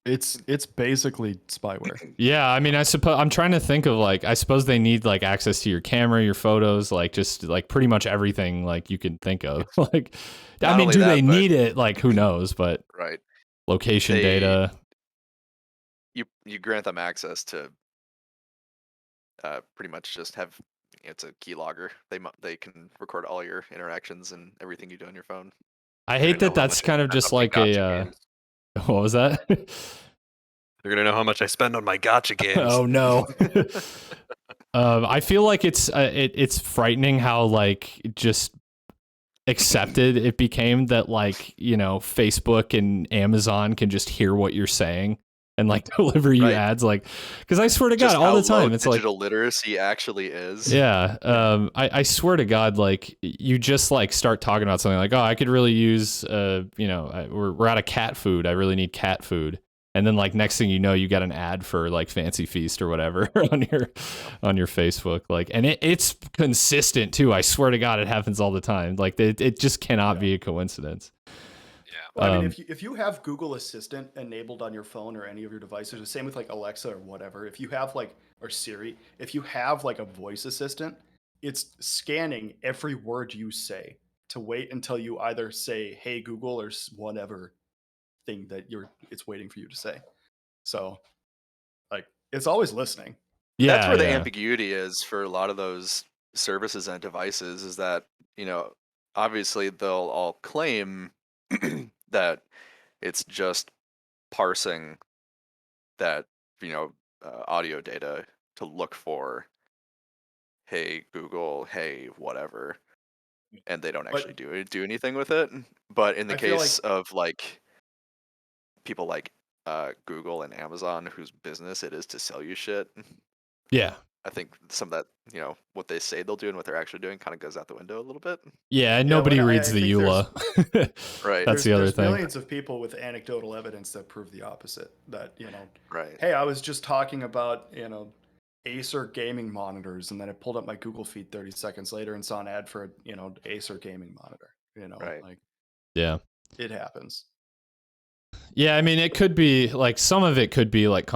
It's basically spyware. Yeah, I mean, I suppose I'm trying to think of like, I suppose they need like access to your camera, your photos, like just like pretty much everything like you can think of. Like, I Not mean, only do that, they but need it? Like, who knows? But right, location they data. you grant them access to pretty much just have it's a keylogger. They can record all your interactions and everything you do on your phone. I They're hate gonna know that how that's much I kind of spend just on my like gotcha a, games. what was that? They're gonna know how much I spend on my gotcha games. Oh no. I feel like it's frightening how like just accepted it became that like, you know, Facebook and Amazon can just hear what you're saying and like deliver you Right. ads, like, because I swear to God, Just all how the time low it's like, digital literacy actually is. yeah, I swear to God, like you just like start talking about something like, oh, I could really use, you know, we're out of cat food, I really need cat food. And then like next thing you know, you got an ad for like Fancy Feast or whatever on your Facebook. Like, and it's consistent too. I swear to God, it happens all the time. Like it just cannot be a coincidence. Yeah. Well, I mean, if you have Google Assistant enabled on your phone or any of your devices, the same with like Alexa or whatever. If you have like, or Siri, if you have like a voice assistant, it's scanning every word you say to wait until you either say "Hey Google" or whatever thing that it's waiting for you to say. So, like, it's always listening. That's Yeah, where the yeah. ambiguity is for a lot of those services and devices is that, you know, obviously they'll all claim that it's just parsing that, you know, audio data to look for, hey, Google, hey, whatever, and they don't actually But do anything with it. But in the I feel like case of like people like Google and Amazon, whose business it is to sell you shit, Yeah. I think some of that, you know, what they say they'll do and what they're actually doing kind of goes out the window a little bit. Yeah, and Yeah, nobody when reads I the think EULA. Right. That's the other there's thing. millions of people with anecdotal evidence that prove the opposite. That, you know, Right. hey, I was just talking about, you know, Acer gaming monitors, and then I pulled up my Google feed 30 seconds later and saw an ad for a, you know, Acer gaming monitor. You know, Right. like Yeah. it happens. Yeah, I mean, it could be like some of it could be like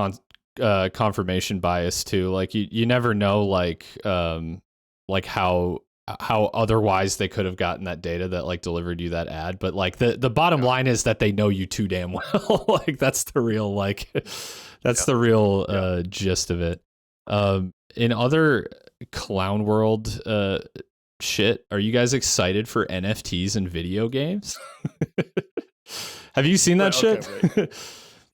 confirmation bias too. Like you never know like how otherwise they could have gotten that data that like delivered you that ad. But like the bottom line is that they know you too damn well. Like that's the real like that's the real gist of it. In other clown world shit, are you guys excited for NFTs in video games? Have you seen that Wait, okay, shit? wait.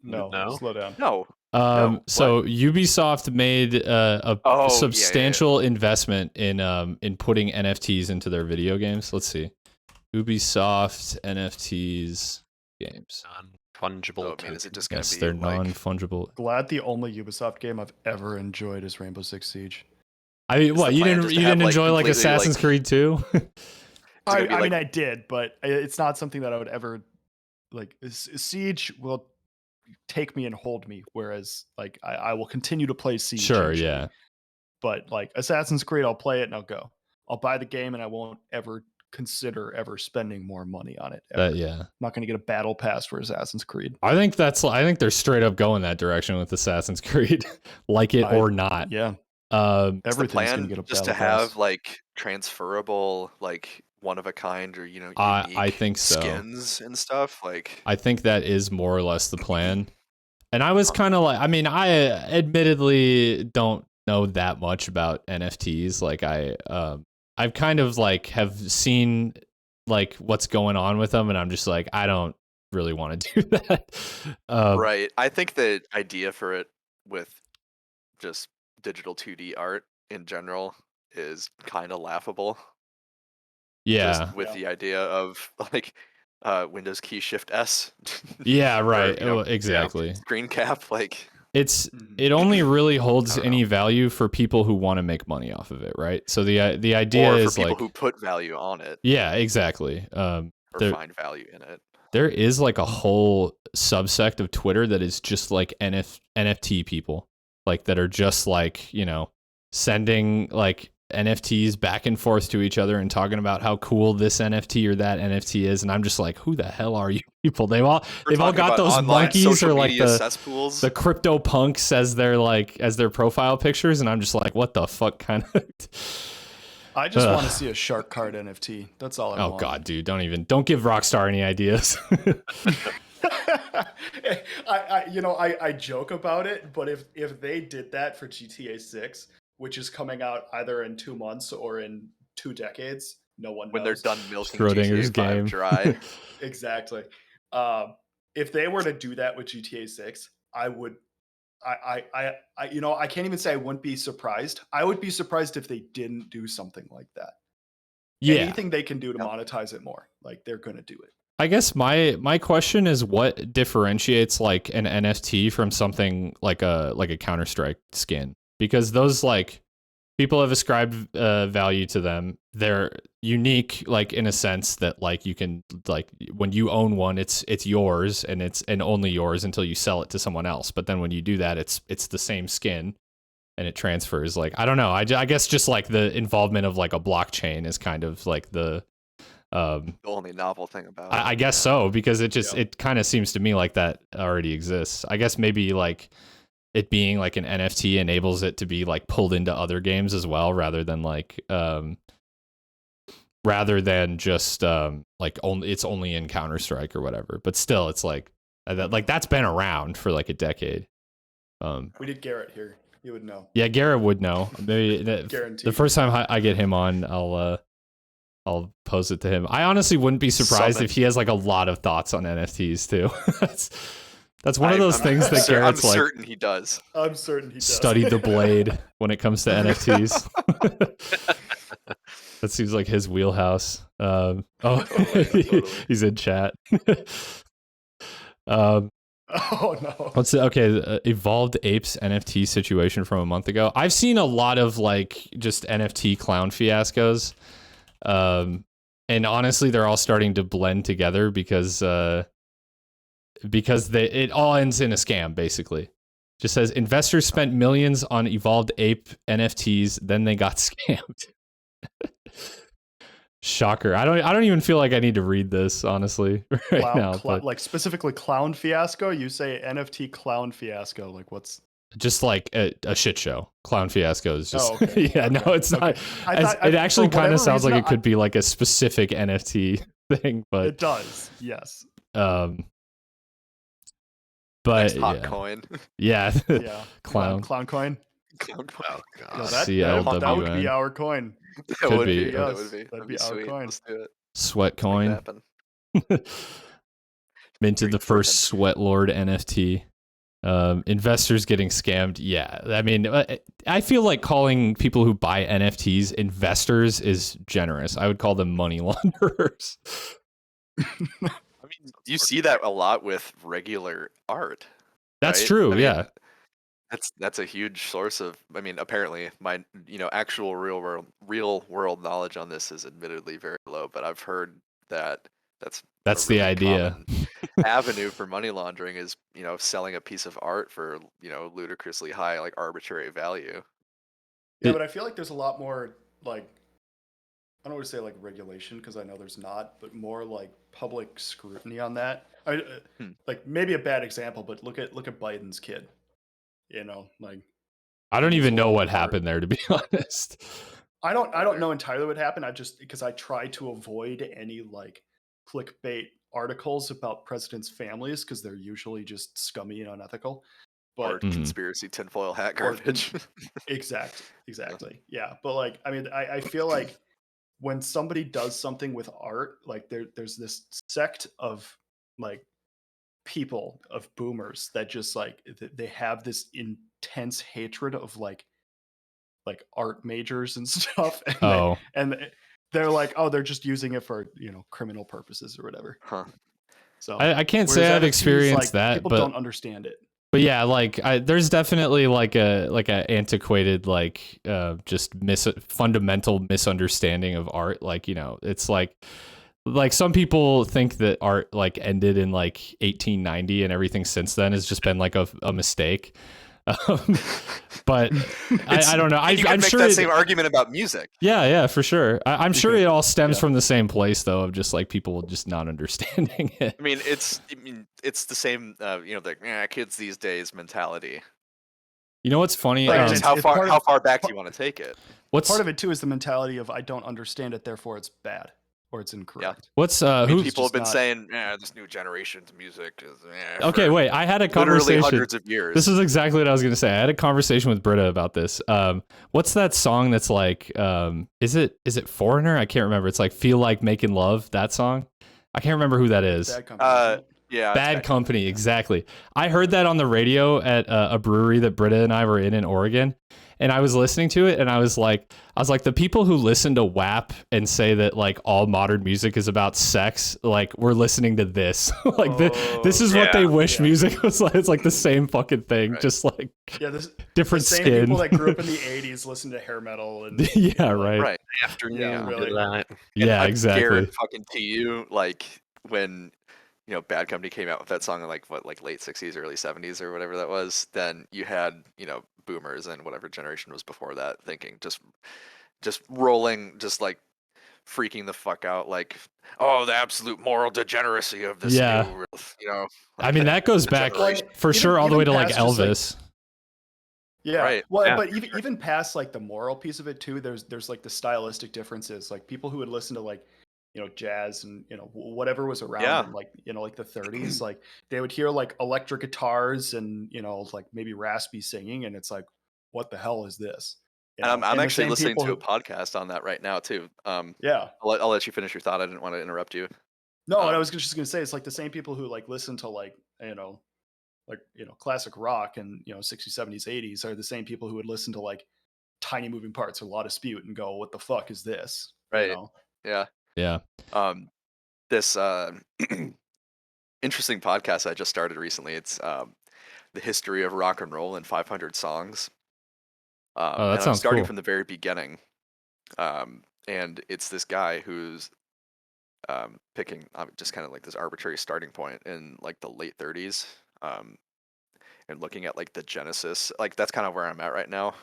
No, No. slow down. No. No, So Ubisoft made a Oh, yeah. substantial investment in putting NFTs into their video games. Let's see, Ubisoft NFTs games. Non-fungible So, I mean, is it token. just going Yes, to be they're like non-fungible. Glad the only Ubisoft game I've ever enjoyed is Rainbow Six Siege. I mean, Is what the you plan didn't just you to have, didn't like, enjoy like completely, Assassin's like- Creed 2? I gonna be mean, like- I did, but it's not something that I would ever like. Siege will take me and hold me, whereas like I will continue to play Siege. Sure, usually. yeah. But like Assassin's Creed, I'll play it and I'll go. I'll buy the game and I won't ever consider ever spending more money on it. Ever. Yeah. I'm not going to get a battle pass for Assassin's Creed. I think they're straight up going that direction with Assassin's Creed, like it or not. Yeah, is the everything's going to plan get a just battle to have pass. like transferable, like one of a kind or, you know, unique I think so. skins and stuff? Like, I think that is more or less the plan. And I was kind of like, I mean, I admittedly don't know that much about NFTs. Like I've kind of like have seen like what's going on with them, and I'm just like, I don't really want to do that. right. I think the idea for it with just digital 2D art in general is kind of laughable. Yeah. Just with the idea of like Windows key Shift S. Yeah, or, right. you know, Exactly. screen cap, like It only really holds I don't any know. value for people who want to make money off of it, right? So the idea or for is people like, who put value on it yeah, exactly. or there- find value in it. There is like a whole subsect of Twitter that is just like NFT people, like that are just like, you know, sending like NFTs back and forth to each other and talking about how cool this NFT or that NFT is, and I'm just like, who the hell are you people? They've all got those monkeys or like the crypto punks as their profile pictures, and I'm just like, what the fuck kind of. I just want to see a shark card NFT. That's all I want. Oh god, dude, don't give Rockstar any ideas. I joke about it, but if they did that for GTA 6, which is coming out either in 2 months or in 2 decades, no one knows. When they're done milking Schrodinger's GTA 5 game dry. Exactly. If they were to do that with GTA 6, I would. I can't even say I wouldn't be surprised. I would be surprised if they didn't do something like that. Yeah. Anything they can do to monetize it more, like they're gonna do it. I guess my question is what differentiates like an NFT from something like a Counter-Strike skin? Because those like people have ascribed value to them. They're unique, like in a sense that like you can like when you own one, it's yours and only yours until you sell it to someone else. But then when you do that, it's the same skin and it transfers. Like I don't know. I guess just like the involvement of like a blockchain is kind of like the only novel thing about it. I guess so, because it kind of seems to me like that already exists. I guess maybe like it being like an NFT enables it to be like pulled into other games as well, rather than just like it's only in Counter-Strike or whatever. But still, it's like that's been around for like a decade. We did Garrett here. You would know. Yeah, Garrett would know. Maybe the first time I get him on, I'll pose it to him. I honestly wouldn't be surprised if he has like a lot of thoughts on NFTs too. That's one of those things that Garrett's like. I'm certain he does. I'm certain he does. Studied the blade when it comes to NFTs. That seems like his wheelhouse. Totally. He's in chat. Oh no. Let's see. Okay, Evolved Apes NFT situation from a month ago. I've seen a lot of like just NFT clown fiascos. And honestly, they're all starting to blend together because it all ends in a scam, basically. Just says investors spent millions on Evolved Ape NFTs, then they got scammed. Shocker. I don't even feel like I need to read this, honestly, right now. Like specifically clown fiasco, you say NFT clown fiasco, like what's just like a shit show. Clown fiasco is just okay. Yeah, no, it's not. It actually kind of sounds like it could be like a specific NFT thing, but it does. Yes. But hot coin. Yeah. Yeah. Clown Clown coin. coin. Oh god. That would be our coin. That would be. That'd be our coin. Let's do it. Sweat coin. Minted the first Sweatlord NFT. Investors getting scammed. Yeah, I mean, I feel like calling people who buy NFTs investors is generous. I would call them money launderers. I mean, you see that a lot with regular art. That's right? true. I mean, yeah, that's a huge source of. I mean, apparently, my actual real world knowledge on this is admittedly very low, but I've heard that that's the idea. Avenue for money laundering is selling a piece of art for ludicrously high, like arbitrary value. Yeah, but I feel like there's a lot more like, I don't want to say like regulation, because I know there's not, but more like public scrutiny on that. Like maybe a bad example, but look at Biden's kid. Like I don't even know what happened there, to be honest. I don't know entirely what happened. Because I try to avoid any like clickbait articles about presidents' families, because they're usually just scummy and unethical. But conspiracy tinfoil hat garbage. Exactly. Yeah. But like, I mean, I feel like when somebody does something with art, like there's this sect of like people, of boomers, that just like they have this intense hatred of like art majors and stuff. And they're like, oh, they're just using it for criminal purposes or whatever. Huh. So I can't say I've experienced that, people but don't understand it. But yeah, like there's definitely like a antiquated just fundamental misunderstanding of art. Like it's like some people think that art like ended in like 1890 and everything since then has just been like a mistake. Um, but I don't know. And you can I'm make sure that same argument about music. Yeah, for sure. I'm sure could, it all stems yeah. from the same place, though, of just like people just not understanding it. I mean, it's the same, the kids these days mentality. You know what's funny? Right, Just it's part how of- far back do you want to take it? Part of it too is the mentality of I don't understand it, therefore it's bad or it's incorrect. what's I mean, who? people have been not- saying, this new generation's music is Okay, for wait. I had a literally conversation. hundreds of years. This is exactly what I was gonna say. I had a conversation with Britta about this. What's that song that's like? Is it Foreigner? I can't remember. It's like "Feel Like Making Love." That song. I can't remember who that is. Bad company, isn't it? yeah, it's Bad Company, exactly. I heard that on the radio at a brewery that Britta and I were in Oregon, and I was listening to it, and I was like, the people who listen to WAP and say that like all modern music is about sex, like we're listening to this, like this is what they wish music was like. It's like the same fucking thing, Right. just like This different the same skin. people that grew up in the '80s listen to hair metal and Yeah, right. right. Afternoon. Yeah, really. delight. And Yeah, I exactly. guarantee fucking to you, like when Bad Company came out with that song in like late '60s, early '70s, or whatever that was. Then you had boomers and whatever generation was before that thinking just rolling, just like freaking the fuck out, like, oh, the absolute moral degeneracy of this Yeah. new, I mean, that goes back generation. for Even- sure all the way even to like past just, like, Elvis. Yeah. Right. Well, Yeah. but even past like the moral piece of it too, there's like the stylistic differences. Like people who would listen to like jazz and whatever was around Yeah. in like like the 30s, like they would hear like electric guitars and like maybe raspy singing, and it's like, what the hell is this? And I'm the actually same listening people to a who- podcast on that right now too. Yeah. I'll let you finish your thought. I didn't want to interrupt you. No, and I was just gonna say it's like the same people who like listen to like classic rock and 60s, 70s, 80s are the same people who would listen to like Tiny Moving Parts or La Dispute and go, what the fuck is this? Right. Yeah. Yeah. This interesting podcast I just started recently. It's the history of rock and roll in 500 songs. that and I'm sounds starting cool. from the very beginning. And it's this guy who's picking just kind of like this arbitrary starting point in like the late 30s, and looking at like the genesis. Like that's kind of where I'm at right now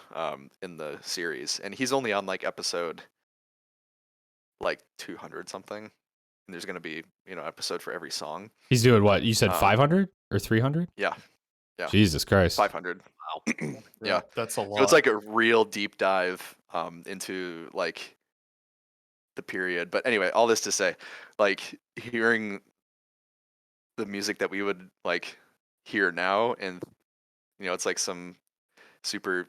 in the series. And he's only on like episode like 200 something. And there's going to be episode for every song. He's doing what? You said 500 or 300? Yeah. Jesus Christ. 500. Wow. Yeah. That's a lot. So it's like a real deep dive into like the period. But anyway, all this to say, like hearing the music that we would like hear now, and it's like some super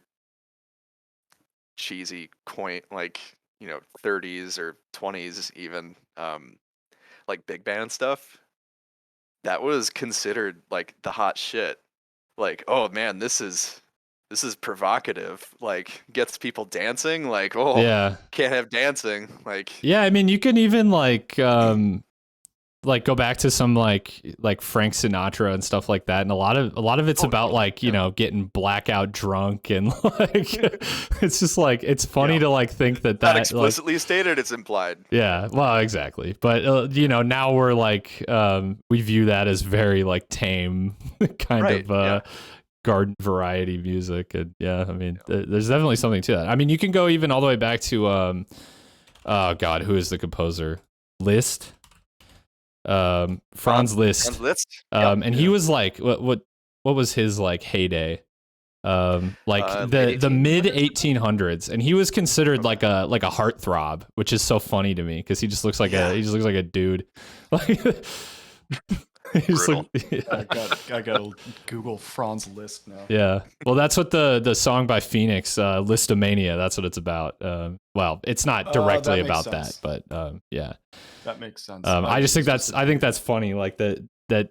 cheesy, quaint, like 30s or 20s even, like big band stuff. That was considered like the hot shit. Like, oh man, this is provocative, like gets people dancing, like, oh Yeah. can't have dancing, like, Yeah, I mean, you can even like go back to some like Frank Sinatra and stuff like that, and a lot of it's about like getting blackout drunk and like it's just like it's funny to like think that not like, explicitly stated, it's implied. yeah, well, exactly, but now we're like we view that as very like tame kind Right, of garden variety music, and yeah, I mean there's definitely something to that. I mean, you can go even all the way back to oh god, who is the composer? Liszt. Franz Liszt. And he was like, what was his like heyday? Like the mid 1800s, and he was considered like a heartthrob, which is so funny to me because he just looks like a dude. Like, I gotta Google Franz Liszt now. Yeah, well, that's what the song by Phoenix, Listomania. That's what it's about. Well, it's not directly about sense. that, but yeah. That makes sense. I just think that's funny. Like that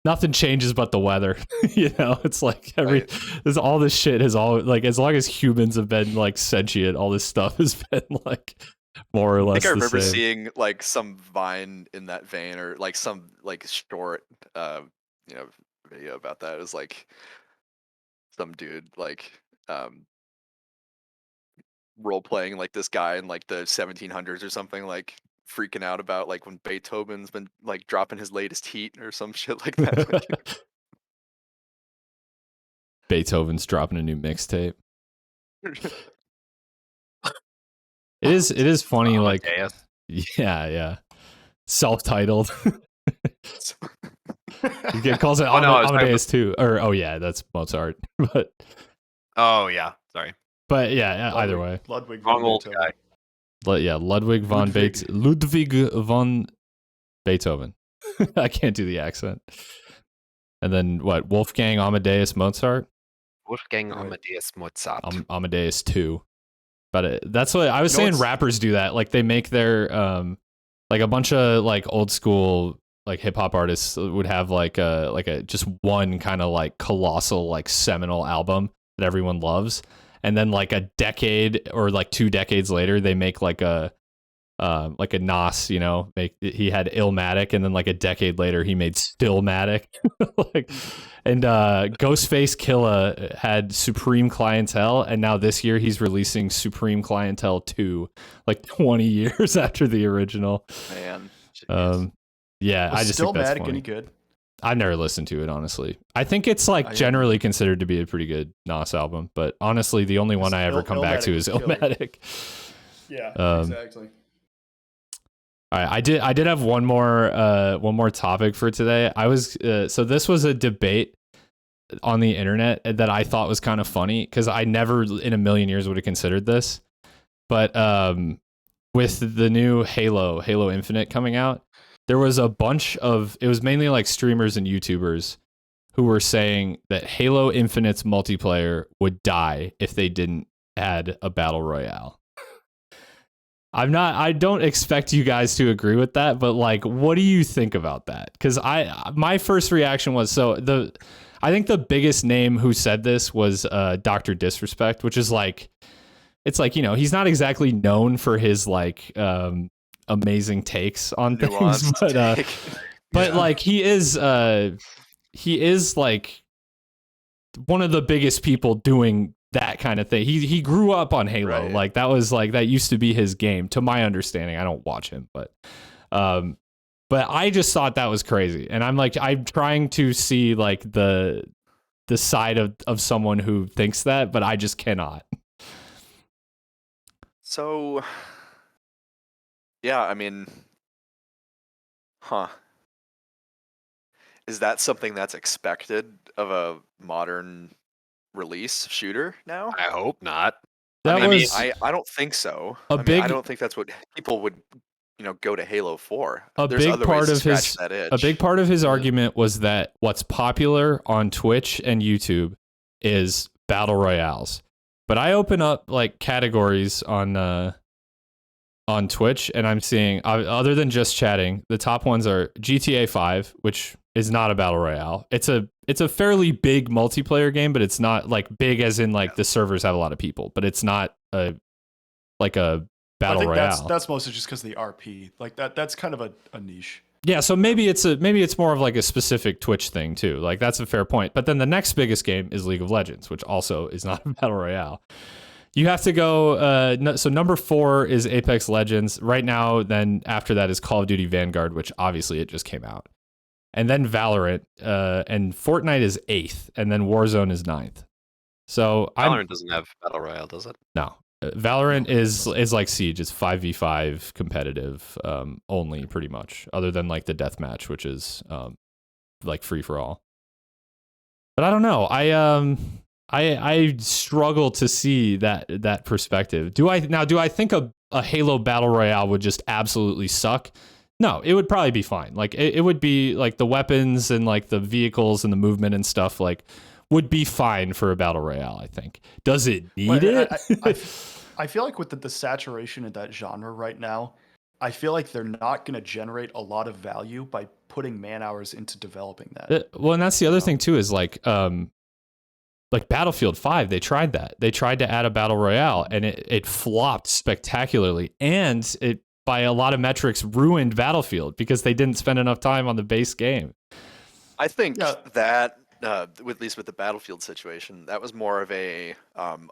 nothing changes but the weather. It's like there's all this shit has all like as long as humans have been like sentient, all this stuff has been like more or less. I think I remember the same. seeing like some Vine in that vein, or like some like short video about that. It was like some dude like role playing like this guy in like the 1700s or something, like freaking out about like when Beethoven's been like dropping his latest heat or some shit like that. Like, Beethoven's dropping a new mixtape. It is funny, like Amadeus. yeah. Self-titled. He calls it Oh, no, I was talking Amadeus too. Or that's Mozart. But Oh yeah, sorry. yeah, either way. Ludwig Wrong von old Beethoven. guy. Ludwig von Ludwig. Ludwig von Beethoven. I can't do the accent. And then what? Wolfgang Amadeus Mozart? Wolfgang Right. Amadeus Mozart. Amadeus 2. But that's what I was saying. what's- Rappers do that. Like they make their like a bunch of like old school like hip hop artists would have like a just one kind of like colossal like seminal album that everyone loves, and then like a decade or like 2 decades later they make like a Nas, he had Illmatic, and then like a decade later he made Stillmatic. Like, and Ghostface Killah had Supreme Clientele, and now this year he's releasing Supreme Clientele 2, like 20 years after the original. Man. Yeah, I just think that's Stillmatic funny. any good? I've never listened to it, honestly. I think it's like generally considered to be a pretty good Nas album, but honestly, the only one I ever come back to is Illmatic. Yeah, exactly. All right, I did have one more topic for today. I was so this was a debate on the internet that I thought was kind of funny because I never in a million years would have considered this. But with the new Halo Infinite coming out, there was a bunch of, it was mainly like streamers and YouTubers who were saying that Halo Infinite's multiplayer would die if they didn't add a Battle Royale. I don't expect you guys to agree with that, but like, what do you think about that? Because my first reaction was, I think the biggest name who said this was Dr. Disrespect, which is like, it's like, he's not exactly known for his like amazing takes on things, but like he is like one of the biggest people doing that kind of thing. He grew up on Halo. Right. Like that used to be his game, to my understanding. I don't watch him, but I just thought that was crazy. And I'm trying to see like the side of someone who thinks that, but I just cannot. So, yeah, I mean, is that something that's expected of a modern release shooter now? I hope not. I don't think so. I don't think that's what people would, go to Halo for. A big part of his argument was that what's popular on Twitch and YouTube is battle royales. But I open up like categories on Twitch, and I'm seeing, other than just chatting, the top ones are GTA 5, which is not a battle royale. It's a fairly big multiplayer game, but it's not like big as in like the servers have a lot of people, but it's not a battle royale. That's mostly just because of the RP. Like that's kind of a niche. Yeah, so maybe it's more of like a specific Twitch thing too. Like that's a fair point. But then the next biggest game is League of Legends, which also is not a battle royale. You have to go. So number 4 is Apex Legends right now. Then after that is Call of Duty Vanguard, which obviously it just came out, and then Valorant. And Fortnite is 8th, and then Warzone is 9th. So Valorant doesn't have battle royale, does it? No. Valorant is like Siege. It's 5v5 competitive only, pretty much, other than like the deathmatch, which is like free for all. But I don't know. I struggle to see that perspective. Do I think a Halo battle royale would just absolutely suck? No, it would probably be fine. Like it would be like the weapons and like the vehicles and the movement and stuff like would be fine for a battle royale, I think. Does it need it? I feel like with the saturation of that genre right now, I feel like they're not going to generate a lot of value by putting man hours into developing that. Well, and that's the other thing too, is like Battlefield 5, they tried that. They tried to add a battle royale, and it flopped spectacularly, and it by a lot of metrics ruined Battlefield because they didn't spend enough time on the base game. I think that at least with the Battlefield situation, that was more of a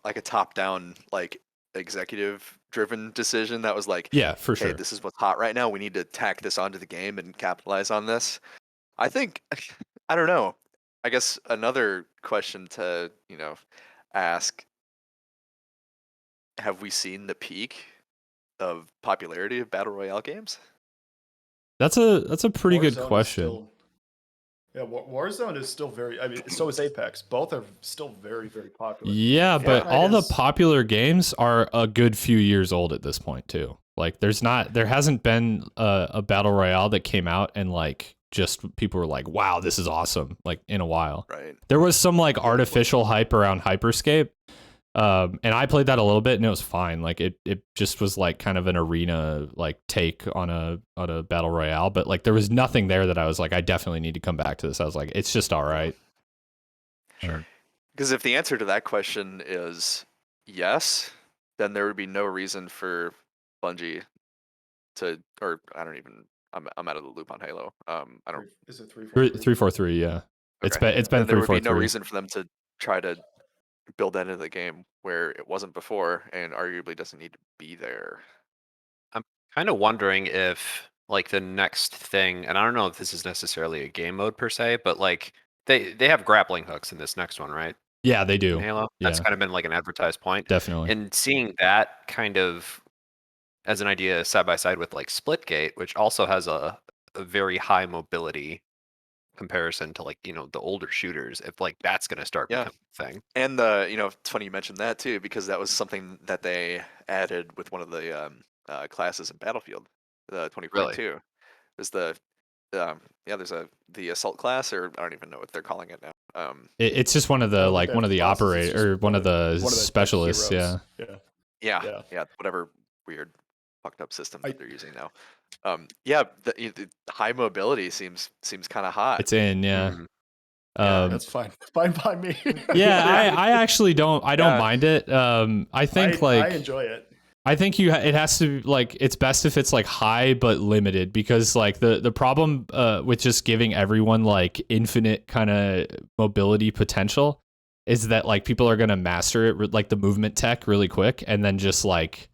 like a top-down, like executive-driven decision. That was like, yeah, for sure. Hey, this is what's hot right now. We need to tack this onto the game and capitalize on this. I think, I don't know. I guess another question to ask: have we seen the peak of popularity of battle royale games? That's a pretty good Warzone is question. still, yeah, Warzone is still very. I mean, so is Apex. Both are still very, very popular. Yeah, but Fortnite all the is- popular games are a good few years old at this point too. Like there hasn't been a battle royale that came out and like just people were like, wow, this is awesome, like in a while. Right. There was some like artificial hype around Hyperscape. And I played that a little bit and it was fine. Like it just was like kind of an arena like take on a battle royale, but like there was nothing there that I was like, I definitely need to come back to this. I was like, it's just all right. Sure. Because if the answer to that question is yes, then there would be no reason for Bungie to, or I don't even. I'm out of the loop on Halo. I don't. Is it 343, yeah. It's Okay. been Then there would be no 343. reason for them to try to build that into the game where it wasn't before, and arguably doesn't need to be there. I'm kind of wondering if like the next thing, and I don't know if this is necessarily a game mode per se, but like they have grappling hooks in this next one, right? Yeah, they In do. Halo. That's Yeah, kind of been like an advertised point. definitely. And seeing that kind of as an idea side by side with like Splitgate, which also has a very high mobility comparison to like, the older shooters, if like that's gonna start Yeah. becoming a thing. And it's funny you mentioned that too, because that was something that they added with one of the classes in Battlefield, the 2042. Is there's the assault class, or I don't even know what they're calling it now. It's just one of the No, like that one of the class is operator just or one of the like, specialists. Yeah. heroes. Yeah, whatever weird fucked up system I- that they're using now. The high mobility seems kind of hot. It's in. Yeah. Mhm. Yeah, That's fine. Fine by me. Yeah, I actually don't. I don't Yeah. mind it. I think I enjoy it. I think it has to like it's best if it's like high but limited, because like the problem with just giving everyone like infinite kind of mobility potential is that like people are gonna master it like the movement tech really quick, and then just like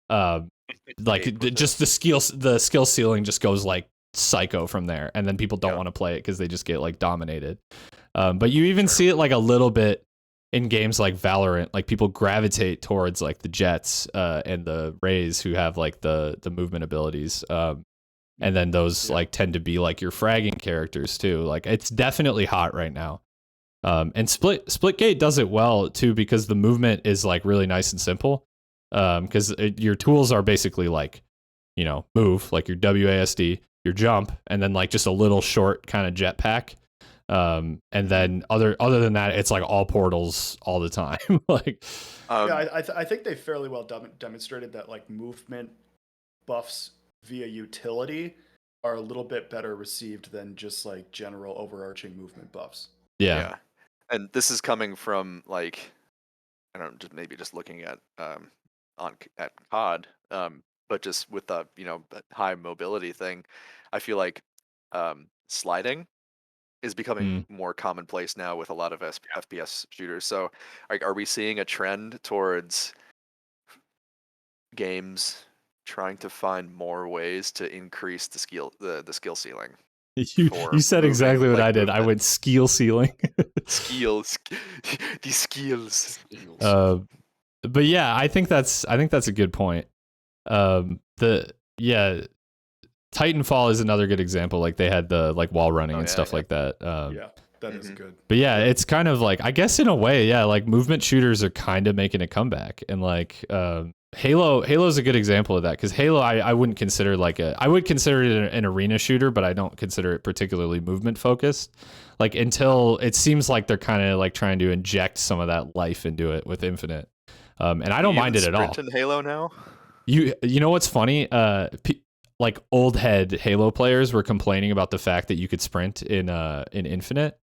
Escape with just the skill ceiling just goes like psycho from there, and then people don't Yeah. want to play it because they just get like dominated. But you even see it like a little bit in games like Valorant. Like people gravitate towards like the Jets and the Rays, who have like the movement abilities. And then those like tend to be like your fragging characters too. Like it's definitely hot right now. And Splitgate does it well too, because the movement is like really nice and simple. Because your tools are basically like, move, like your WASD, your jump, and then like just a little short kind of jetpack. And then other than that, it's like all portals all the time. Like, I think they fairly well demonstrated that like movement buffs via utility are a little bit better received than just like general overarching movement buffs. yeah. And this is coming from like, I don't know, just looking at at COD, but just with the high mobility thing, I feel like sliding is becoming more commonplace now with a lot of FPS shooters. So are we seeing a trend towards games trying to find more ways to increase the skill ceiling? You said moving, exactly what like, I did. I movement. went skill ceiling. Skills, these skills. But yeah, I think that's a good point. Titanfall is another good example. Like they had the like wall running and stuff like that. That is good. But yeah, it's kind of like, I guess in a way, yeah, like movement shooters are kind of making a comeback, and like Halo's a good example of that, because Halo I wouldn't consider I would consider it an arena shooter, but I don't consider it particularly movement focused. Like until it seems like they're kind of like trying to inject some of that life into it with Infinite, and I don't mind it at all. In Halo now. You know what's funny? Like old head Halo players were complaining about the fact that you could sprint in Infinite,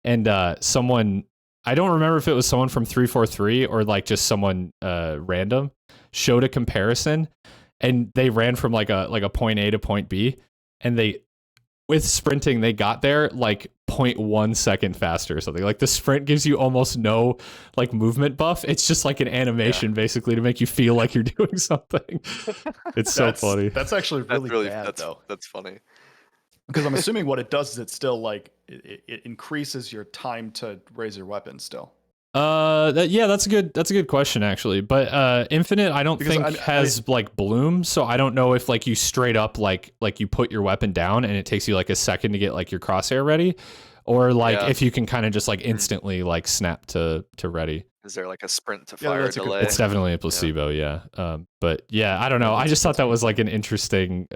and someone, I don't remember if it was someone from 343 or like just someone random, showed a comparison, and they ran from like a point A to point B, and with sprinting they got there like 0.1 second faster or something. Like the sprint gives you almost no like movement buff. It's just like an animation basically to make you feel like you're doing something. It's so funny. That's actually really bad though. That's funny. Because I'm assuming what it does is it still like it increases your time to raise your weapon still. That's a good question actually. But Infinite, I don't Because think has like bloom, so I don't know if like you straight up like you put your weapon down and it takes you like a second to get like your crosshair ready, or like if you can kind of just like instantly like snap to ready. Is there like a sprint to Yeah, fire that's a good delay? point. It's definitely a placebo, yeah. But yeah, I don't know. I just thought that was like an interesting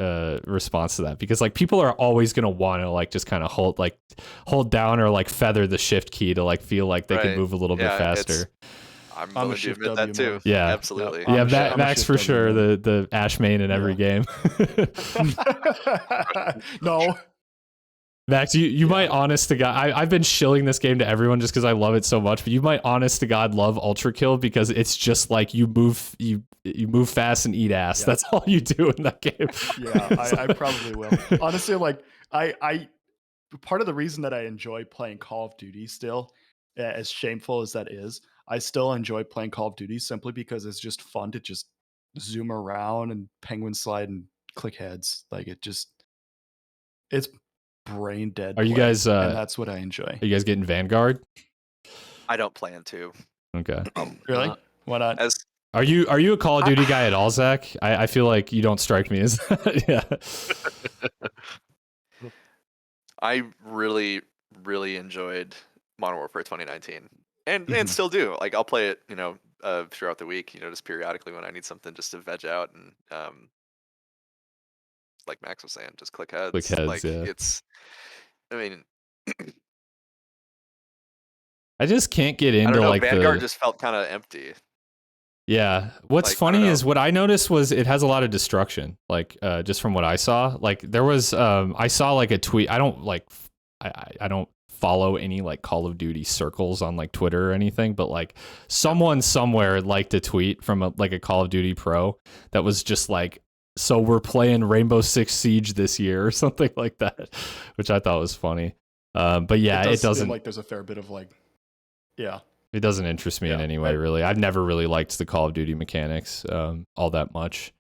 response to that, because like people are always gonna want to like just kind of hold down or like feather the shift key to like feel like they can move a little bit faster. I'm willing to admit that too. Yeah, absolutely. Yeah, I'm Max for sure. The Ash main in every game. No. Max, you might honest to God, I've been shilling this game to everyone just because I love it so much, but you might honest to God love Ultra Kill because it's just like you move fast and eat ass. That's all you do in that game. Yeah, I probably will. Honestly, like I part of the reason that I enjoy playing Call of Duty still, as shameful as that is, I still enjoy playing Call of Duty simply because it's just fun to just zoom around and penguin slide and click heads. Like it's brain dead. Are you guys and that's what I enjoy. Are you guys getting Vanguard? I don't plan to. Okay. Really? Why not? Are you a Call of Duty guy at all, Zach? I feel like you don't strike me as yeah. I really, really enjoyed Modern Warfare 2019, and still do. Like I'll play it, throughout the week, just periodically when I need something just to veg out, and like Max was saying, just click heads. Like it's, I mean, I just can't get into I don't know, like Vanguard just felt kind of empty. Yeah. What's Like, funny is what I noticed was it has a lot of destruction. Like, just from what I saw, like there was, I saw like a tweet. I don't follow any like Call of Duty circles on like Twitter or anything, but like someone somewhere liked a tweet from a Call of Duty pro that was just like, so we're playing Rainbow Six Siege this year or something like that, which I thought was funny. But yeah, it doesn't seem like there's a fair bit of like, yeah. It doesn't interest me in any way, really. I've never really liked the Call of Duty mechanics all that much.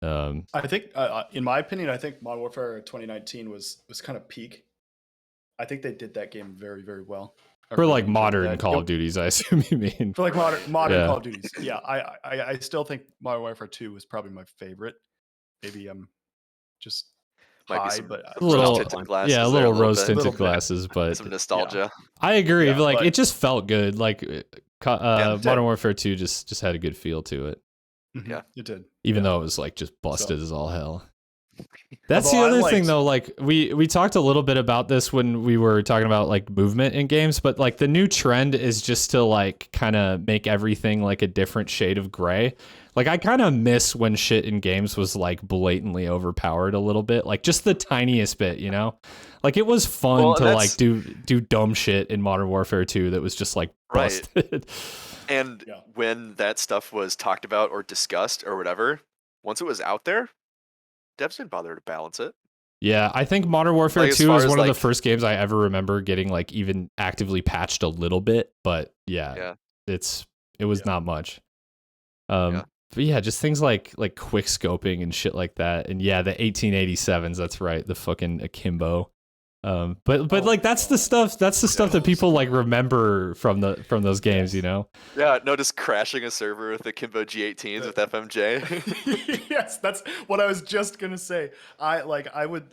I think, in my opinion, I think Modern Warfare 2019 was kind of peak. I think they did that game very, very well. For like modern Call of Duties, I assume you mean. For like modern Call of Duties, yeah. I still think Modern Warfare 2 was probably my favorite. Maybe I'm just high, but a little rose tinted bit. glasses, but some nostalgia. I agree. Yeah, like it just felt good. Like Modern Warfare 2 just had a good feel to it. Yeah, it did. Even though it was like just busted as all hell. That's the other thing though, like we talked a little bit about this when we were talking about like movement in games, but like the new trend is just to like kind of make everything like a different shade of gray. Like I kind of miss when shit in games was like blatantly overpowered a little bit, like just the tiniest bit, Like it was fun to like do dumb shit in Modern Warfare 2 that was just like busted. And when that stuff was talked about or discussed or whatever, once it was out there, devs didn't bother to balance it. Yeah, I think Modern Warfare 2 is one of the first games I ever remember getting like even actively patched a little bit, but it was not much. But yeah, just things like quick scoping and shit like that, and yeah, the 1887s. That's right, the fucking akimbo. But like that's the stuff that people like remember from those games, Yeah, no, just crashing a server with akimbo G18s with FMJ. Yes, that's what I was just gonna say. I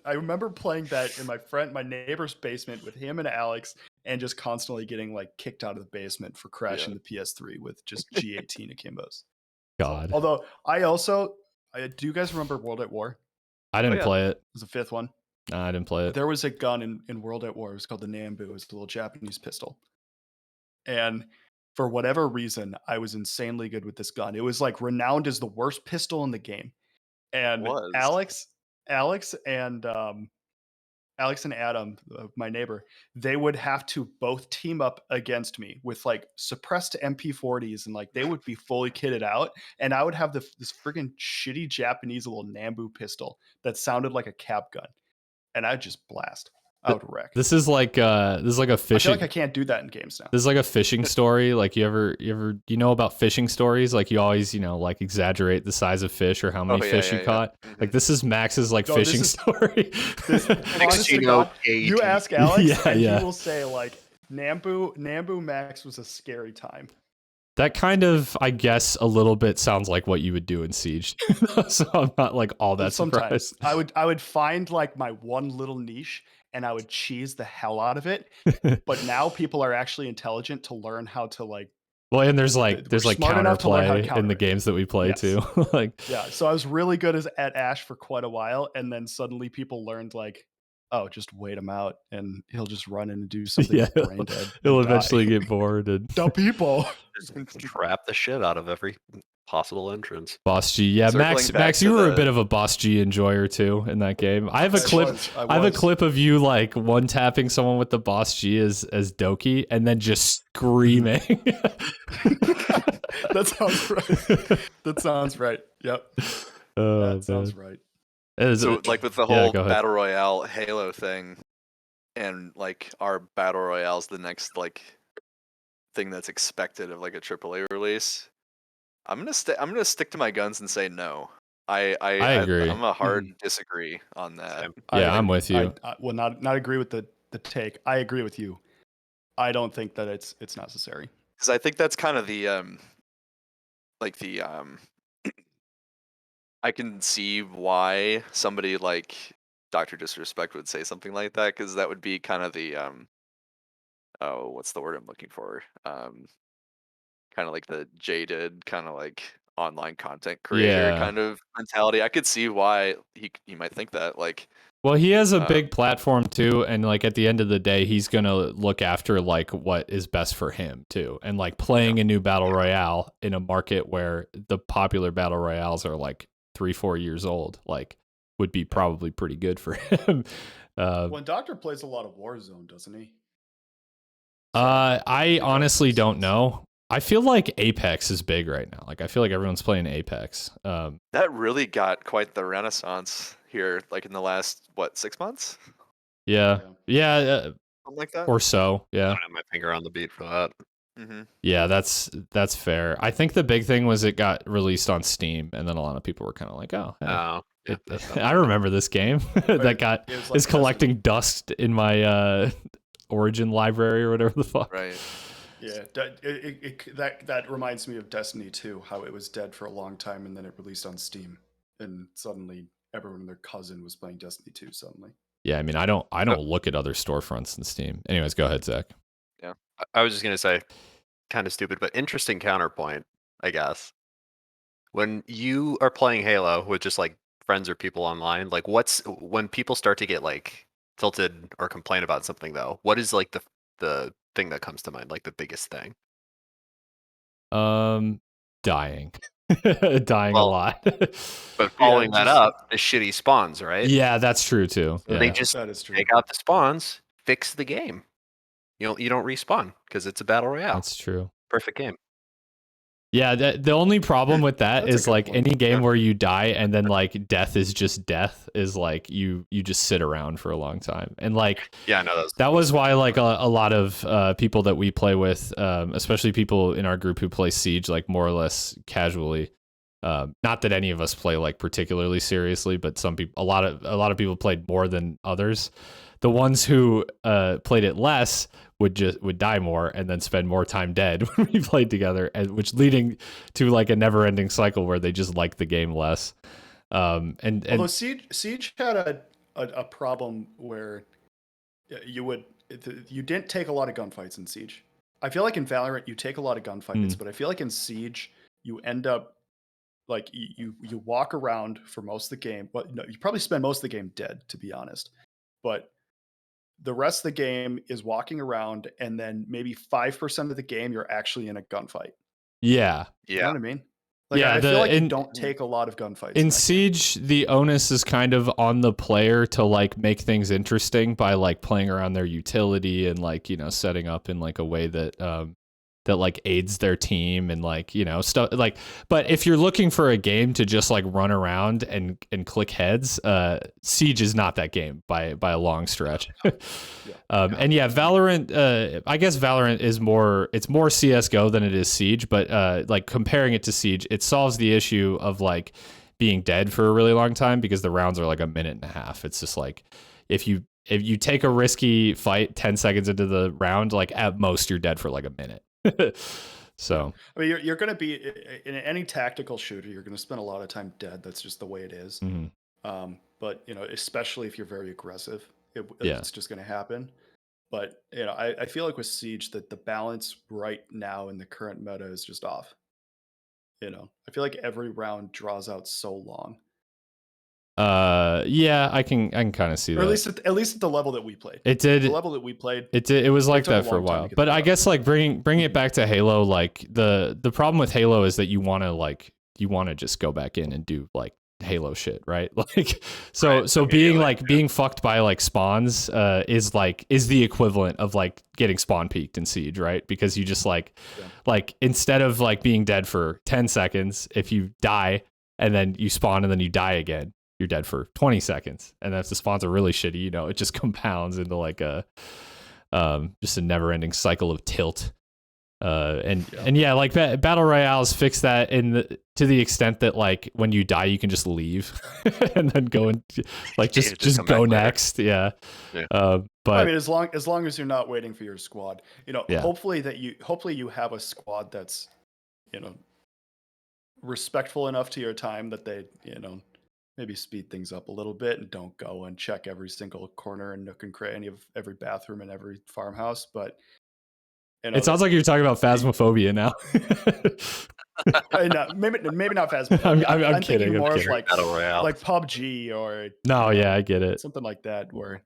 remember playing that in my neighbor's basement with him and Alex, and just constantly getting like kicked out of the basement for crashing the PS3 with just G18 akimbos. God. Although do you guys remember World at War? I didn't play it. It was the fifth one. No, I didn't play it. There was a gun in World at War. It was called the Nambu. It was a little Japanese pistol. And for whatever reason, I was insanely good with this gun. It was like renowned as the worst pistol in the game. And Alex and Adam, my neighbor, they would have to both team up against me with like suppressed MP40s, and like they would be fully kitted out, and I would have this freaking shitty Japanese little Nambu pistol that sounded like a cap gun, and I'd just blast. I would wreck. This is like a I feel fishing. like I can't do that in games now. This is like a fishing story. Like you know about fishing stories? Like you always, like exaggerate the size of fish or how many fish you caught. Like this is Max's like fishing story. Honest to God, you ask Alex, and yeah. he will say like Nambu Max was a scary time. That kind of, I guess, a little bit sounds like what you would do in Siege. So I'm not like all that Sometimes surprised. I would find like my one little niche and I would cheese the hell out of it. But now people are actually intelligent to learn how to like. Well, and there's smart enough to learn how to counterplay counter in the it. games that we play Yes. too. Like Yeah, so I was really good at Ash for quite a while, and then suddenly people learned like, oh, just wait him out, and he'll just run in and do something yeah, brain dead. he'll and die. eventually get bored and The people. Just trap the shit out of every possible entrance. Boss G. Yeah, Circling Max, back you to were a the- bit of a Boss G enjoyer too in that game. I have a clip. I I have a was. clip of you like one tapping someone with the Boss G as Doki and then just screaming. That sounds right. That sounds right. Yep. Oh, That sounds man. right. So like with the Yeah, whole go ahead. Battle Royale Halo thing, and like our Battle Royale's the next like thing that's expected of like a AAA release. I'm gonna stick to my guns and say no. I agree. I'm a hard disagree on that. Same. Yeah, I'm with you. I will not agree with the take. I agree with you. I don't think that it's necessary. Because I think that's kind of the I can see why somebody like Dr. Disrespect would say something like that, because that would be kind of the oh, what's the word I'm looking for? Kind of like the jaded, kind of like online content creator Yeah. kind of mentality. I could see why he might think that. Like, Well, he has a big platform too, and like at the end of the day, he's gonna look after like what is best for him too, and like playing a new battle royale in a market where the popular battle royales are like 3-4 years old, like would be probably pretty good for him. Well, Doctor plays a lot of Warzone, doesn't he? I honestly don't know. I feel like Apex is big right now. Like I feel like everyone's playing Apex. that really got quite the renaissance here, like in the last 6 months, Yeah, something like that. or so. I Yeah. don't have my finger on the beat for that. Yeah, that's fair. I think the big thing was it got released on Steam, and then a lot of people were kind of like, "Oh, hey, Oh, yeah, I remember this game that got It was like is collecting dust in my Origin library or whatever the fuck." Right. Yeah, that reminds me of Destiny 2, how it was dead for a long time and then it released on Steam, and suddenly everyone and their cousin was playing Destiny 2 suddenly. Yeah, I mean, I don't look at other storefronts in Steam. Anyways, go ahead, Zach. I was just gonna say, kind of stupid, but interesting counterpoint, I guess. When you are playing Halo with just like friends or people online, like when people start to get like tilted or complain about something though, what is like the thing that comes to mind, like the biggest thing? Dying. Dying a Well, lot. But following that just- up, the shitty spawns, right? Yeah, that's true too. So Yeah. they just That is true. take out the spawns, fix the game. You don't respawn because it's a battle royale. That's true. Perfect game. Yeah, the only problem with that That's a is good like point. any game Yeah. where you die and then like death is just death is like you just sit around for a long time. And like Yeah, no, that was why like a lot of people that we play with, especially people in our group who play Siege like more or less casually. Not that any of us play like particularly seriously, but some people, a lot of people played more than others. The ones who played it less would die more and then spend more time dead when we played together, and which leading to like a never-ending cycle where they just like the game less. And Although Siege had a problem where you didn't take a lot of gunfights in Siege. I feel like in Valorant you take a lot of gunfights, but I feel like in Siege you end up like you walk around for most of the game. But no, you probably spend most of the game dead, to be honest. But the rest of the game is walking around, and then maybe 5% of the game you're actually in a gunfight. yeah. You know what I mean? Like, Yeah, I feel like you don't take a lot of gunfights. In that game. Siege, the onus is kind of on the player to like make things interesting by like playing around their utility and like, you know, setting up in like a way that that like aids their team and like, you know, stuff like, but if you're looking for a game to just like run around and click heads, Siege is not that game by a long stretch. And yeah, Valorant, I guess Valorant is more CSGO than it is Siege, but like comparing it to Siege, it solves the issue of like being dead for a really long time because the rounds are like a minute and a half. It's just like, if you take a risky fight 10 seconds into the round, like at most you're dead for like a minute. So I mean, you're going to be in any tactical shooter, you're going to spend a lot of time dead. That's just the way it is. But you know, especially if you're very aggressive, it's just going to happen. But you know, I feel like with Siege that the balance right now in the current meta is just off. You know, I feel like every round draws out so long. Yeah, I can kind of see or that. At least at the level that we played. It did. The level that we played. It was like that for a while. But I guess like bring it back to Halo. Like the problem with Halo is that you want to just go back in and do like Halo shit, right? Like so being fucked by like spawns is the equivalent of like getting spawn peeked in Siege, right? Because you just like instead of like being dead for 10 seconds, if you die and then you spawn and then you die again, you're dead for 20 seconds. And if the spawns are really shitty, you know, it just compounds into like a just a never ending cycle of tilt. And yeah, like Battle Royales fix that to the extent that like when you die, you can just leave and then go and like just go next. Yeah. But I mean, as long as you're not waiting for your squad, you know, hopefully you have a squad that's, you know, respectful enough to your time that they, you know, maybe speed things up a little bit and don't go and check every single corner and nook and cranny of every bathroom and every farmhouse. But you know, it sounds like you're talking about Phasmophobia now. No, maybe not Phasmophobia. I'm kidding. More I'm of like Battle Royale, like PUBG or yeah, I get it. Something like that where,